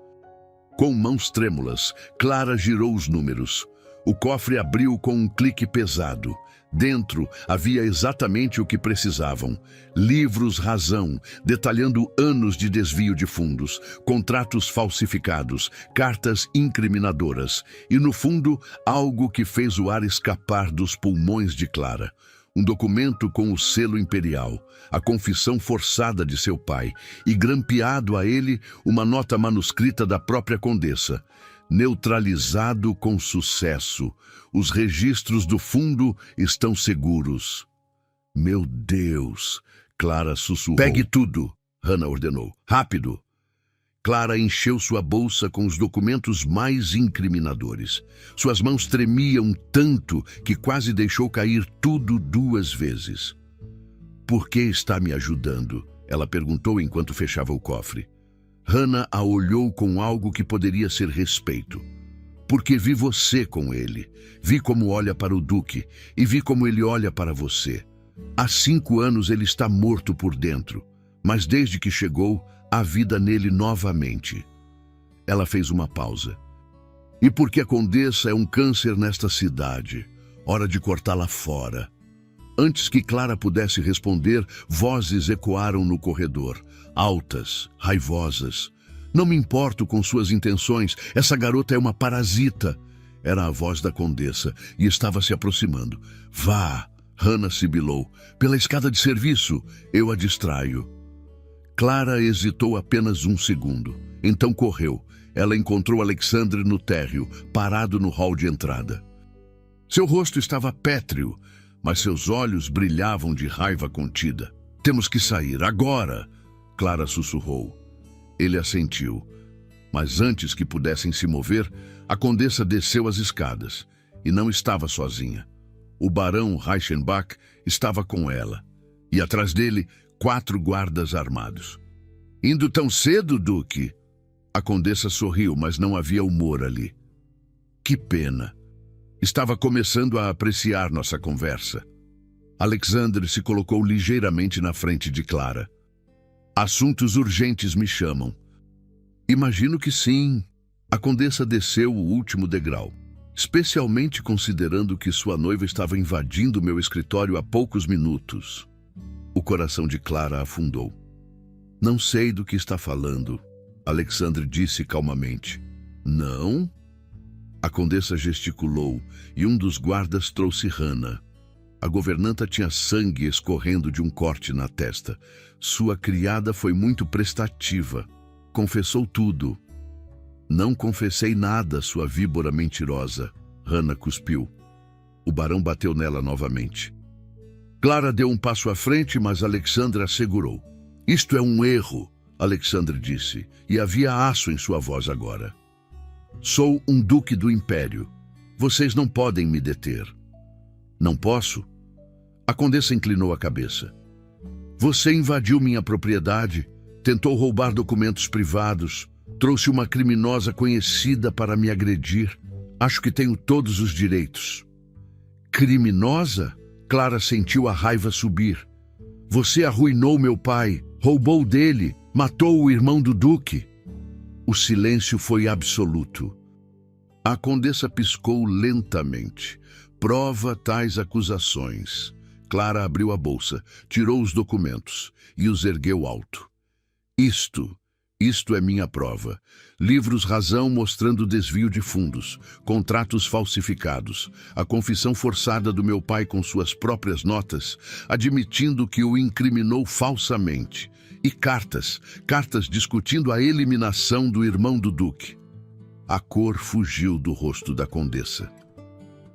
Com mãos trêmulas, Clara girou os números. O cofre abriu com um clique pesado. Dentro havia exatamente o que precisavam. Livros razão, detalhando anos de desvio de fundos, contratos falsificados, cartas incriminadoras e, no fundo, algo que fez o ar escapar dos pulmões de Clara. Um documento com o selo imperial, a confissão forçada de seu pai e, grampeado a ele, uma nota manuscrita da própria condessa. Neutralizado com sucesso. Os registros do fundo estão seguros. Meu Deus! Clara sussurrou. Pegue tudo, Hannah ordenou. Rápido! Clara encheu sua bolsa com os documentos mais incriminadores. Suas mãos tremiam tanto que quase deixou cair tudo 2 vezes. Por que está me ajudando? Ela perguntou enquanto fechava o cofre. Hannah a olhou com algo que poderia ser respeito. porque vi você com ele. Vi como olha para o Duque e vi como ele olha para você. Há 5 anos ele está morto por dentro, mas desde que chegou, há vida nele novamente. Ela fez uma pausa. E porque a Condessa é um câncer nesta cidade, hora de cortá-la fora. Antes que Clara pudesse responder, vozes ecoaram no corredor, altas, raivosas. Não me importo com suas intenções, essa garota é uma parasita. Era a voz da Condessa e estava se aproximando. Vá, Hannah sibilou, pela escada de serviço, eu a distraio. Clara hesitou apenas 1 segundo, então correu. Ela encontrou Alexandre no térreo, parado no hall de entrada. Seu rosto estava pétreo, mas seus olhos brilhavam de raiva contida. Temos que sair, agora! Clara sussurrou. Ele assentiu, mas antes que pudessem se mover, a Condessa desceu as escadas e não estava sozinha. O barão Reichenbach estava com ela e atrás dele 4 guardas armados. Indo tão cedo, Duque? A Condessa sorriu, mas não havia humor ali. Que pena. Estava começando a apreciar nossa conversa. Alexandre se colocou ligeiramente na frente de Clara. Assuntos urgentes me chamam. Imagino que sim. A Condessa desceu o último degrau, especialmente considerando que sua noiva estava invadindo meu escritório há poucos minutos. O coração de Clara afundou. Não sei do que está falando, Alexandre disse calmamente. Não? A Condessa gesticulou e um dos guardas trouxe Hannah. A governanta tinha sangue escorrendo de um corte na testa. Sua criada foi muito prestativa. Confessou tudo. Não confessei nada, sua víbora mentirosa. Hannah cuspiu. O barão bateu nela novamente. Clara deu um passo à frente, mas Alexandre a segurou. Isto é um erro, Alexandre disse, e havia aço em sua voz agora. Sou um duque do Império. Vocês não podem me deter. Não posso? A Condessa inclinou a cabeça. Você invadiu minha propriedade, tentou roubar documentos privados, trouxe uma criminosa conhecida para me agredir. Acho que tenho todos os direitos. Criminosa? Clara sentiu a raiva subir. Você arruinou meu pai, roubou dele, matou o irmão do Duque. O silêncio foi absoluto. A Condessa piscou lentamente. Prova tais acusações. Clara abriu a bolsa, tirou os documentos e os ergueu alto. Isto é minha prova. Livros razão mostrando desvio de fundos, contratos falsificados, a confissão forçada do meu pai com suas próprias notas, admitindo que o incriminou falsamente, e cartas discutindo a eliminação do irmão do Duque. A cor fugiu do rosto da Condessa.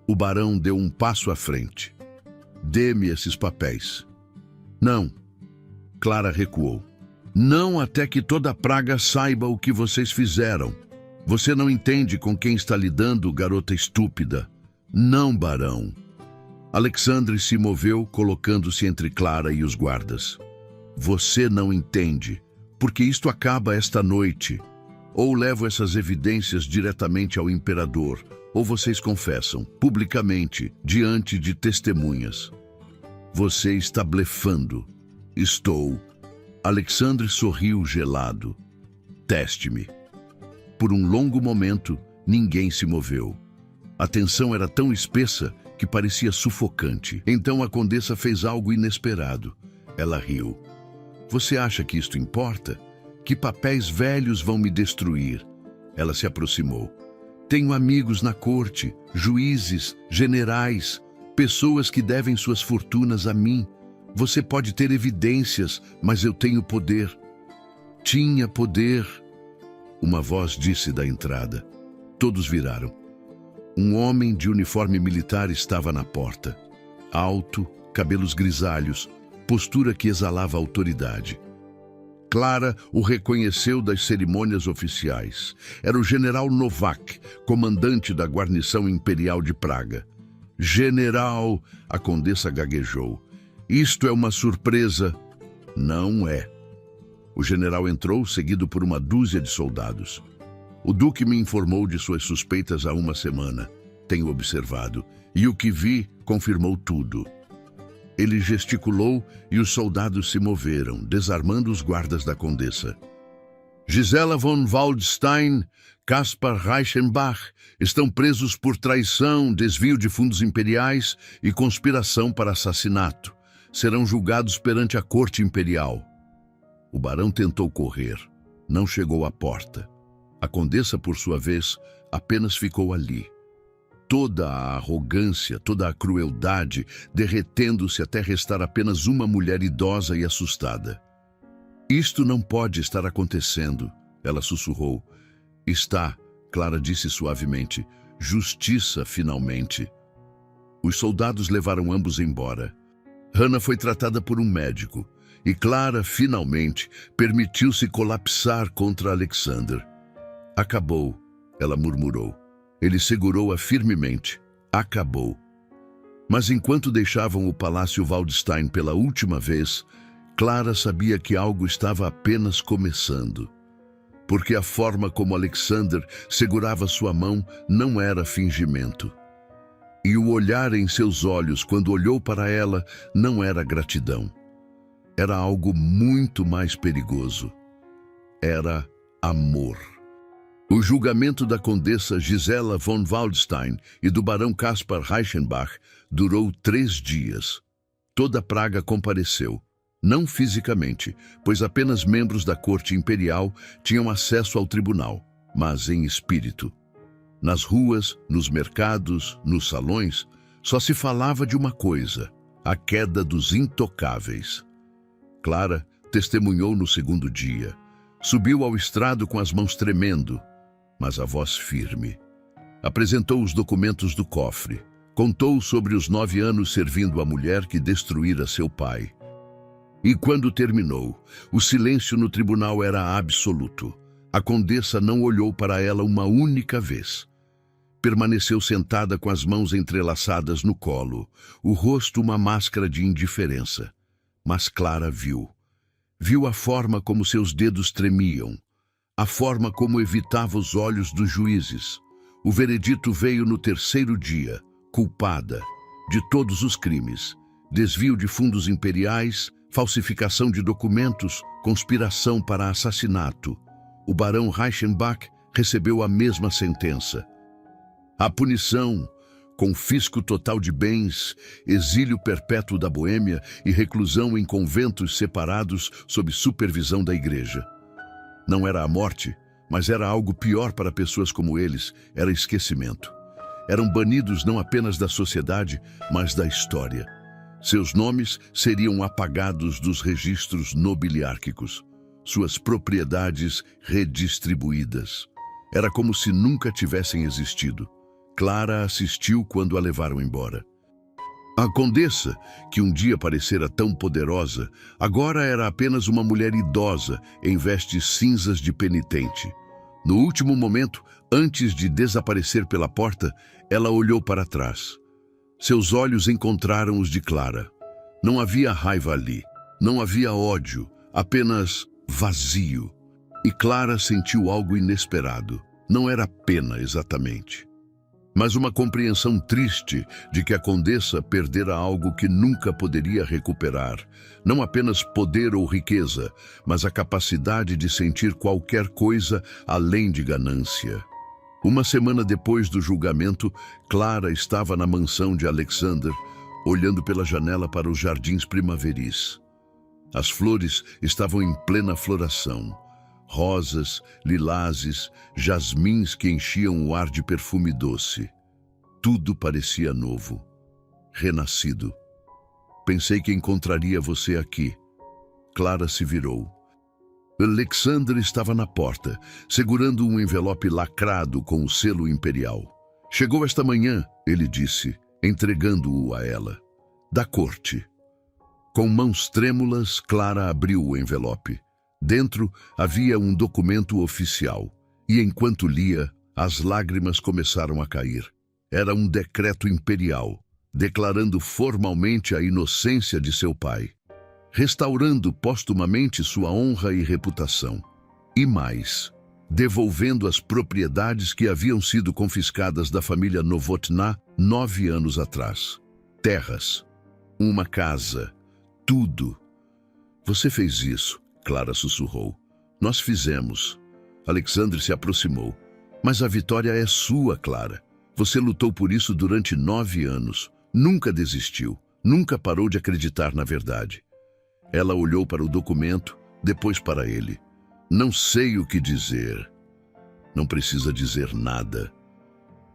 O barão deu um passo à frente. Dê-me esses papéis. Não. Clara recuou. Não até que toda a Praga saiba o que vocês fizeram. Você não entende com quem está lidando, garota estúpida. Não, barão. Alexandre se moveu, colocando-se entre Clara e os guardas. Você não entende, porque isto acaba esta noite. Ou levo essas evidências diretamente ao imperador, ou vocês confessam, publicamente, diante de testemunhas. Você está blefando. Estou. Alexandre sorriu gelado. Teste-me. Por um longo momento, ninguém se moveu. A tensão era tão espessa que parecia sufocante. Então a Condessa fez algo inesperado. Ela riu. Você acha que isto importa? Que papéis velhos vão me destruir? Ela se aproximou. Tenho amigos na corte, juízes, generais, pessoas que devem suas fortunas a mim. Você pode ter evidências, mas eu tenho poder. Tinha poder. Uma voz disse da entrada. Todos viraram. Um homem de uniforme militar estava na porta. Alto, cabelos grisalhos, postura que exalava autoridade. Clara o reconheceu das cerimônias oficiais. Era o general Novak, comandante da guarnição imperial de Praga. General, a Condessa gaguejou. Isto é uma surpresa. Não é. O general entrou, seguido por uma dúzia de soldados. O duque me informou de suas suspeitas há uma semana. Tenho observado, e o que vi confirmou tudo. Ele gesticulou e os soldados se moveram, desarmando os guardas da condessa. Gisela von Waldstein, Caspar Reichenbach estão presos por traição, desvio de fundos imperiais e conspiração para assassinato. Serão julgados perante a corte imperial. O barão tentou correr. Não chegou à porta. A condessa, por sua vez, apenas ficou ali. Toda a arrogância, toda a crueldade, derretendo-se até restar apenas uma mulher idosa e assustada. Isto não pode estar acontecendo, ela sussurrou. Está, Clara disse suavemente, justiça finalmente. Os soldados levaram ambos embora. Hannah foi tratada por um médico, e Clara, finalmente, permitiu-se colapsar contra Alexander. Acabou, ela murmurou. Ele segurou-a firmemente. Acabou. Mas enquanto deixavam o Palácio Waldstein pela última vez, Clara sabia que algo estava apenas começando. Porque a forma como Alexander segurava sua mão não era fingimento. E o olhar em seus olhos quando olhou para ela não era gratidão. Era algo muito mais perigoso. Era amor. O julgamento da condessa Gisela von Waldstein e do barão Caspar Reichenbach durou 3 dias. Toda Praga compareceu. Não fisicamente, pois apenas membros da corte imperial tinham acesso ao tribunal, mas em espírito. Nas ruas, nos mercados, nos salões, só se falava de uma coisa: a queda dos intocáveis. Clara testemunhou no segundo dia. Subiu ao estrado com as mãos tremendo, mas a voz firme. Apresentou os documentos do cofre. Contou sobre os 9 anos servindo a mulher que destruíra seu pai. E quando terminou, o silêncio no tribunal era absoluto. A condessa não olhou para ela uma única vez. Permaneceu sentada com as mãos entrelaçadas no colo, o rosto uma máscara de indiferença. Mas Clara viu. Viu a forma como seus dedos tremiam, a forma como evitava os olhos dos juízes. O veredito veio no 3º dia, culpada de todos os crimes: desvio de fundos imperiais, falsificação de documentos, conspiração para assassinato. O barão Reichenbach recebeu a mesma sentença. A punição: confisco total de bens, exílio perpétuo da Boêmia e reclusão em conventos separados sob supervisão da igreja. Não era a morte, mas era algo pior para pessoas como eles: era esquecimento. Eram banidos não apenas da sociedade, mas da história. Seus nomes seriam apagados dos registros nobiliárquicos, suas propriedades redistribuídas. Era como se nunca tivessem existido. Clara assistiu quando a levaram embora. A condessa, que um dia parecera tão poderosa, agora era apenas uma mulher idosa em vestes cinzas de penitente. No último momento, antes de desaparecer pela porta, ela olhou para trás. Seus olhos encontraram os de Clara. Não havia raiva ali, não havia ódio, apenas vazio. E Clara sentiu algo inesperado. Não era pena exatamente, mas uma compreensão triste de que a condessa perdera algo que nunca poderia recuperar. Não apenas poder ou riqueza, mas a capacidade de sentir qualquer coisa além de ganância. Uma semana depois do julgamento, Clara estava na mansão de Alexander, olhando pela janela para os jardins primaveris. As flores estavam em plena floração. Rosas, lilazes, jasmins que enchiam o ar de perfume doce. Tudo parecia novo, renascido. Pensei que encontraria você aqui. Clara se virou. Alexander estava na porta, segurando um envelope lacrado com o selo imperial. Chegou esta manhã, ele disse, entregando-o a ela. Da corte. Com mãos trêmulas, Clara abriu o envelope. Dentro havia um documento oficial, e enquanto lia, as lágrimas começaram a cair. Era um decreto imperial, declarando formalmente a inocência de seu pai, restaurando postumamente sua honra e reputação. E mais, devolvendo as propriedades que haviam sido confiscadas da família Novotná 9 anos atrás. Terras, uma casa, tudo. Você fez isso, Clara sussurrou. Nós fizemos. Alexandre se aproximou. Mas a vitória é sua, Clara. Você lutou por isso durante 9 anos. Nunca desistiu. Nunca parou de acreditar na verdade. Ela olhou para o documento, depois para ele. Não sei o que dizer. Não precisa dizer nada.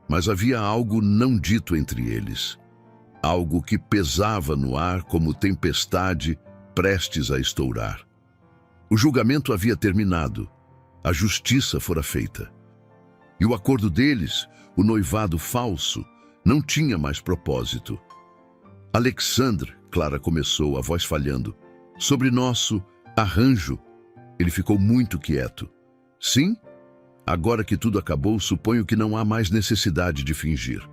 Mas havia algo não dito entre eles. Algo que pesava no ar como tempestade prestes a estourar. O julgamento havia terminado. A justiça fora feita. E o acordo deles, o noivado falso, não tinha mais propósito. Alexandre, Clara começou, a voz falhando, sobre nosso arranjo. Ele ficou muito quieto. Sim? Agora que tudo acabou, suponho que não há mais necessidade de fingir.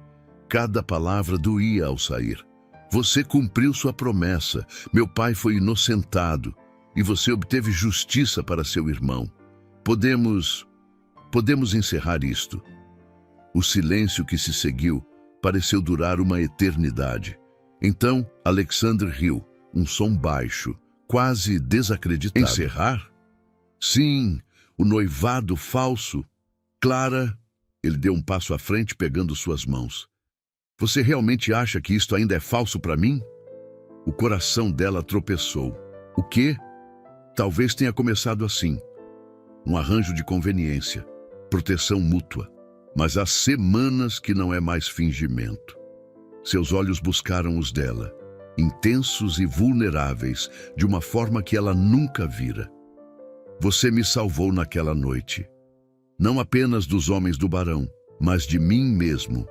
Cada palavra doía ao sair. Você cumpriu sua promessa. Meu pai foi inocentado. E você obteve justiça para seu irmão. Podemos encerrar isto. O silêncio que se seguiu pareceu durar uma eternidade. Então, Alexandre riu, um som baixo, quase desacreditado. Encerrar? Sim, o noivado falso. Clara, ele deu um passo à frente pegando suas mãos. Você realmente acha que isto ainda é falso para mim? O coração dela tropeçou. O quê? Talvez tenha começado assim. Um arranjo de conveniência, proteção mútua. Mas há semanas que não é mais fingimento. Seus olhos buscaram os dela, intensos e vulneráveis, de uma forma que ela nunca vira. Você me salvou naquela noite. Não apenas dos homens do barão, mas de mim mesmo.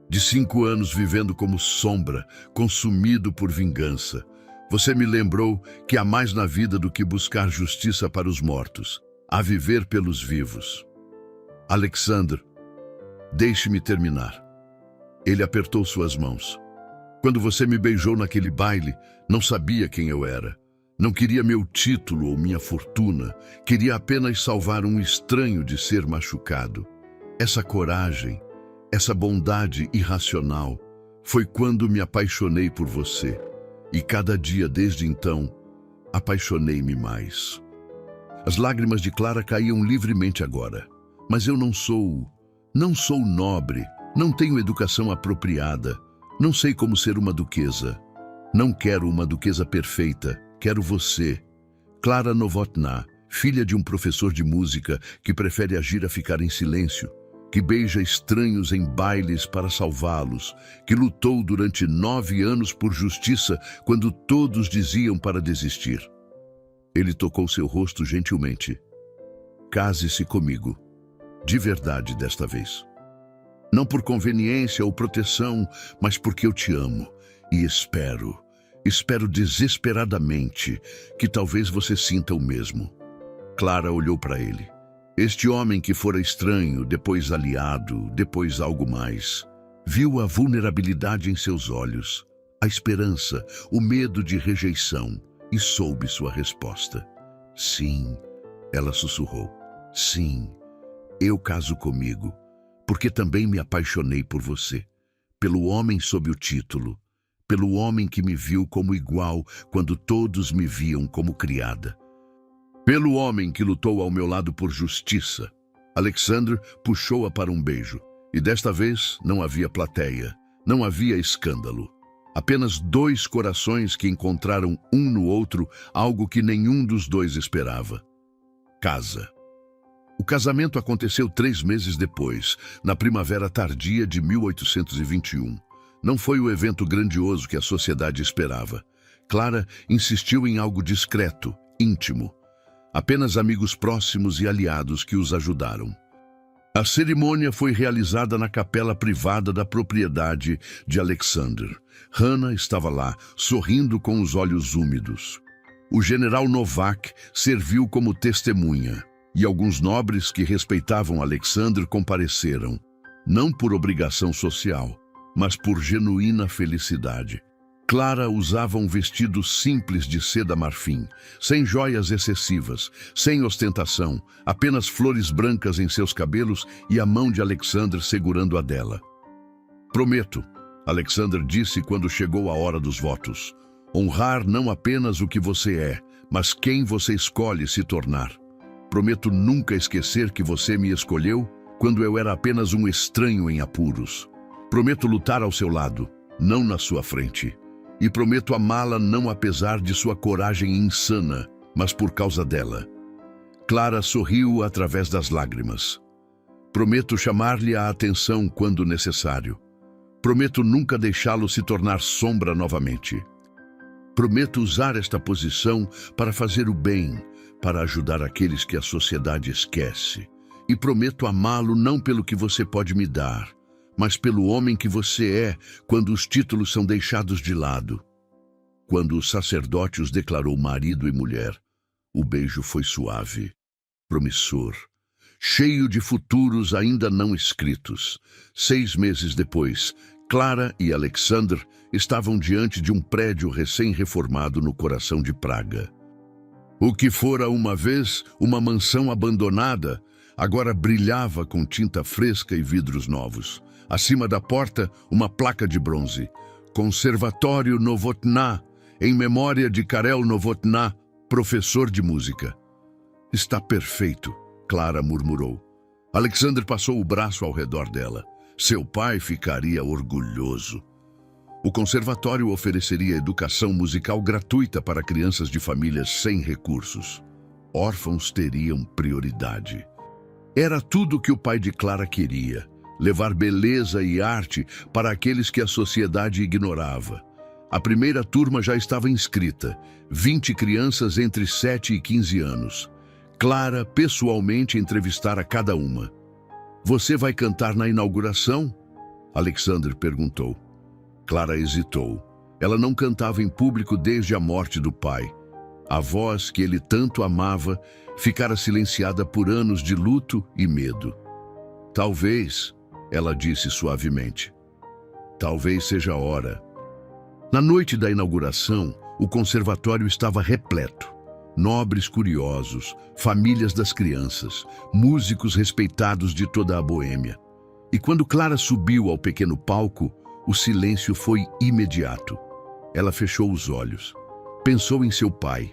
De 5 anos vivendo como sombra, consumido por vingança. Você me lembrou que há mais na vida do que buscar justiça para os mortos. A viver pelos vivos. Alexandre, deixe-me terminar. Ele apertou suas mãos. Quando você me beijou naquele baile, não sabia quem eu era. Não queria meu título ou minha fortuna. Queria apenas salvar um estranho de ser machucado. Essa coragem, essa bondade irracional, foi quando me apaixonei por você. E cada dia desde então, apaixonei-me mais. As lágrimas de Clara caíam livremente agora. Mas eu não sou nobre, não tenho educação apropriada, não sei como ser uma duquesa. Não quero uma duquesa perfeita, quero você. Clara Novotná, filha de um professor de música que prefere agir a ficar em silêncio, que beija estranhos em bailes para salvá-los, que lutou durante 9 anos por justiça quando todos diziam para desistir. Ele tocou seu rosto gentilmente. Case-se comigo. De verdade desta vez. Não por conveniência ou proteção, mas porque eu te amo. E espero desesperadamente que talvez você sinta o mesmo. Clara olhou para ele. Este homem que fora estranho, depois aliado, depois algo mais. Viu a vulnerabilidade em seus olhos, a esperança, o medo de rejeição, e soube sua resposta. Sim, ela sussurrou. Sim, eu caso comigo, porque também me apaixonei por você, pelo homem sob o título, pelo homem que me viu como igual quando todos me viam como criada. Pelo homem que lutou ao meu lado por justiça. Alexandre puxou-a para um beijo, e desta vez não havia plateia, não havia escândalo. Apenas 2 corações que encontraram um no outro algo que nenhum dos dois esperava. Casa. O casamento aconteceu 3 meses depois, na primavera tardia de 1821. Não foi o evento grandioso que a sociedade esperava. Clara insistiu em algo discreto, íntimo. Apenas amigos próximos e aliados que os ajudaram. A cerimônia foi realizada na capela privada da propriedade de Alexandre. Hannah estava lá, sorrindo com os olhos úmidos. O general Novak serviu como testemunha, e alguns nobres que respeitavam Alexandre compareceram, não por obrigação social, mas por genuína felicidade. Clara usava um vestido simples de seda marfim, sem joias excessivas, sem ostentação, apenas flores brancas em seus cabelos e a mão de Alexander segurando a dela. Prometo, Alexander disse quando chegou a hora dos votos, honrar não apenas o que você é, mas quem você escolhe se tornar. Prometo nunca esquecer que você me escolheu quando eu era apenas um estranho em apuros. Prometo lutar ao seu lado, não na sua frente. E prometo amá-la não apesar de sua coragem insana, mas por causa dela. Clara sorriu através das lágrimas. Prometo chamar-lhe a atenção quando necessário. Prometo nunca deixá-lo se tornar sombra novamente. Prometo usar esta posição para fazer o bem, para ajudar aqueles que a sociedade esquece. E prometo amá-lo não pelo que você pode me dar, mas pelo homem que você é quando os títulos são deixados de lado. Quando o sacerdote os declarou marido e mulher, o beijo foi suave, promissor, cheio de futuros ainda não escritos. 6 meses depois, Clara e Alexander estavam diante de um prédio recém-reformado no coração de Praga. O que fora uma vez uma mansão abandonada, agora brilhava com tinta fresca e vidros novos. Acima da porta, uma placa de bronze. Conservatório Novotná, em memória de Karel Novotná, professor de música. Está perfeito, Clara murmurou. Alexander passou o braço ao redor dela. Seu pai ficaria orgulhoso. O conservatório ofereceria educação musical gratuita para crianças de famílias sem recursos. Órfãos teriam prioridade. Era tudo o que o pai de Clara queria. Levar beleza e arte para aqueles que a sociedade ignorava. A primeira turma já estava inscrita, 20 crianças entre 7 e 15 anos. Clara pessoalmente entrevistara cada uma. Você vai cantar na inauguração? Alexander perguntou. Clara hesitou. Ela não cantava em público desde a morte do pai. A voz que ele tanto amava ficara silenciada por anos de luto e medo. Talvez, ela disse suavemente. Talvez seja a hora. Na noite da inauguração, o conservatório estava repleto. Nobres curiosos, famílias das crianças, músicos respeitados de toda a Boêmia. E quando Clara subiu ao pequeno palco, o silêncio foi imediato. Ela fechou os olhos. Pensou em seu pai,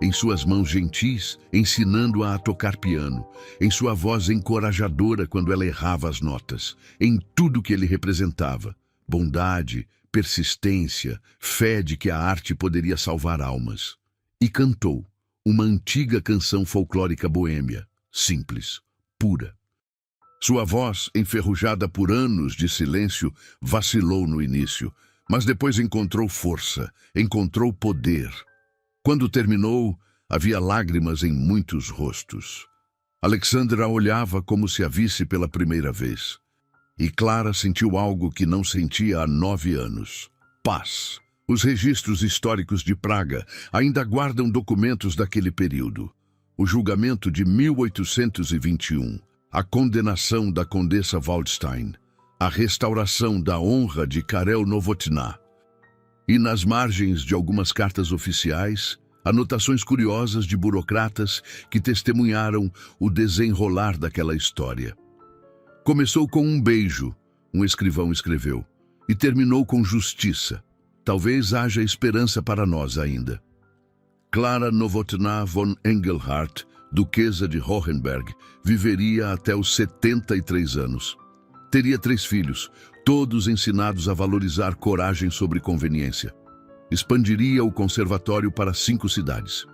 em suas mãos gentis, ensinando-a a tocar piano, em sua voz encorajadora quando ela errava as notas, em tudo que ele representava, bondade, persistência, fé de que a arte poderia salvar almas. E cantou uma antiga canção folclórica boêmia, simples, pura. Sua voz, enferrujada por anos de silêncio, vacilou no início, mas depois encontrou força, encontrou poder. Quando terminou, havia lágrimas em muitos rostos. Alexander a olhava como se a visse pela primeira vez. E Clara sentiu algo que não sentia há 9 anos. Paz. Os registros históricos de Praga ainda guardam documentos daquele período. O julgamento de 1821, a condenação da Condessa Waldstein, a restauração da honra de Karel Novotná. E nas margens de algumas cartas oficiais, anotações curiosas de burocratas que testemunharam o desenrolar daquela história. Começou com um beijo, um escrivão escreveu, e terminou com justiça. Talvez haja esperança para nós ainda. Clara Novotná von Engelhardt, duquesa de Hohenberg, viveria até os 73 anos. Teria 3 filhos, todos ensinados a valorizar coragem sobre conveniência. Expandiria o conservatório para 5 cidades.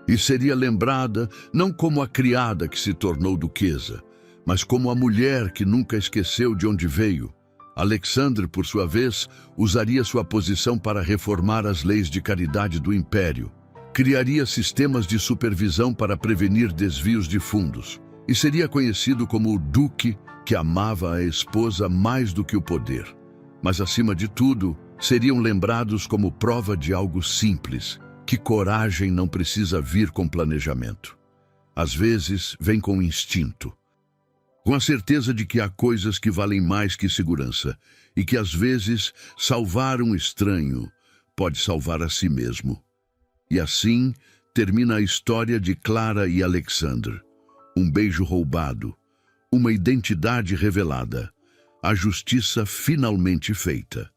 E seria lembrada não como a criada que se tornou duquesa, mas como a mulher que nunca esqueceu de onde veio. Alexander, por sua vez, usaria sua posição para reformar as leis de caridade do império. Criaria sistemas de supervisão para prevenir desvios de fundos. E seria conhecido como o duque que amava a esposa mais do que o poder. Mas, acima de tudo, seriam lembrados como prova de algo simples, que coragem não precisa vir com planejamento. Às vezes, vem com instinto. Com a certeza de que há coisas que valem mais que segurança e que, às vezes, salvar um estranho, pode salvar a si mesmo. E assim termina a história de Clara e Alexander. Um beijo roubado, uma identidade revelada, a justiça finalmente feita.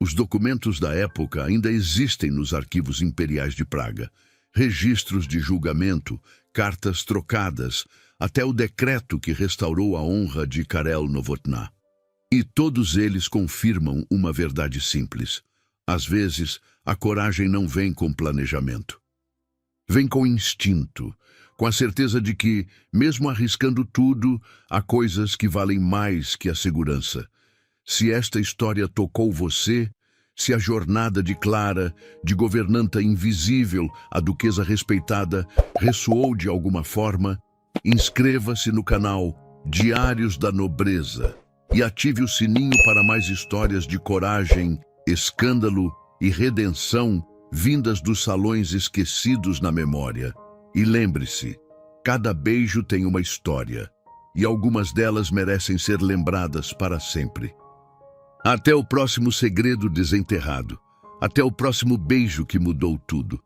Os documentos da época ainda existem nos arquivos imperiais de Praga. Registros de julgamento, cartas trocadas, até o decreto que restaurou a honra de Karel Novotná. E todos eles confirmam uma verdade simples. Às vezes, a coragem não vem com planejamento. Vem com instinto, com a certeza de que, mesmo arriscando tudo, há coisas que valem mais que a segurança. Se esta história tocou você, se a jornada de Clara, de governanta invisível a duquesa respeitada, ressoou de alguma forma, inscreva-se no canal Diários da Nobreza e ative o sininho para mais histórias de coragem, escândalo e redenção vindas dos salões esquecidos na memória. E lembre-se, cada beijo tem uma história, e algumas delas merecem ser lembradas para sempre. Até o próximo segredo desenterrado. Até o próximo beijo que mudou tudo.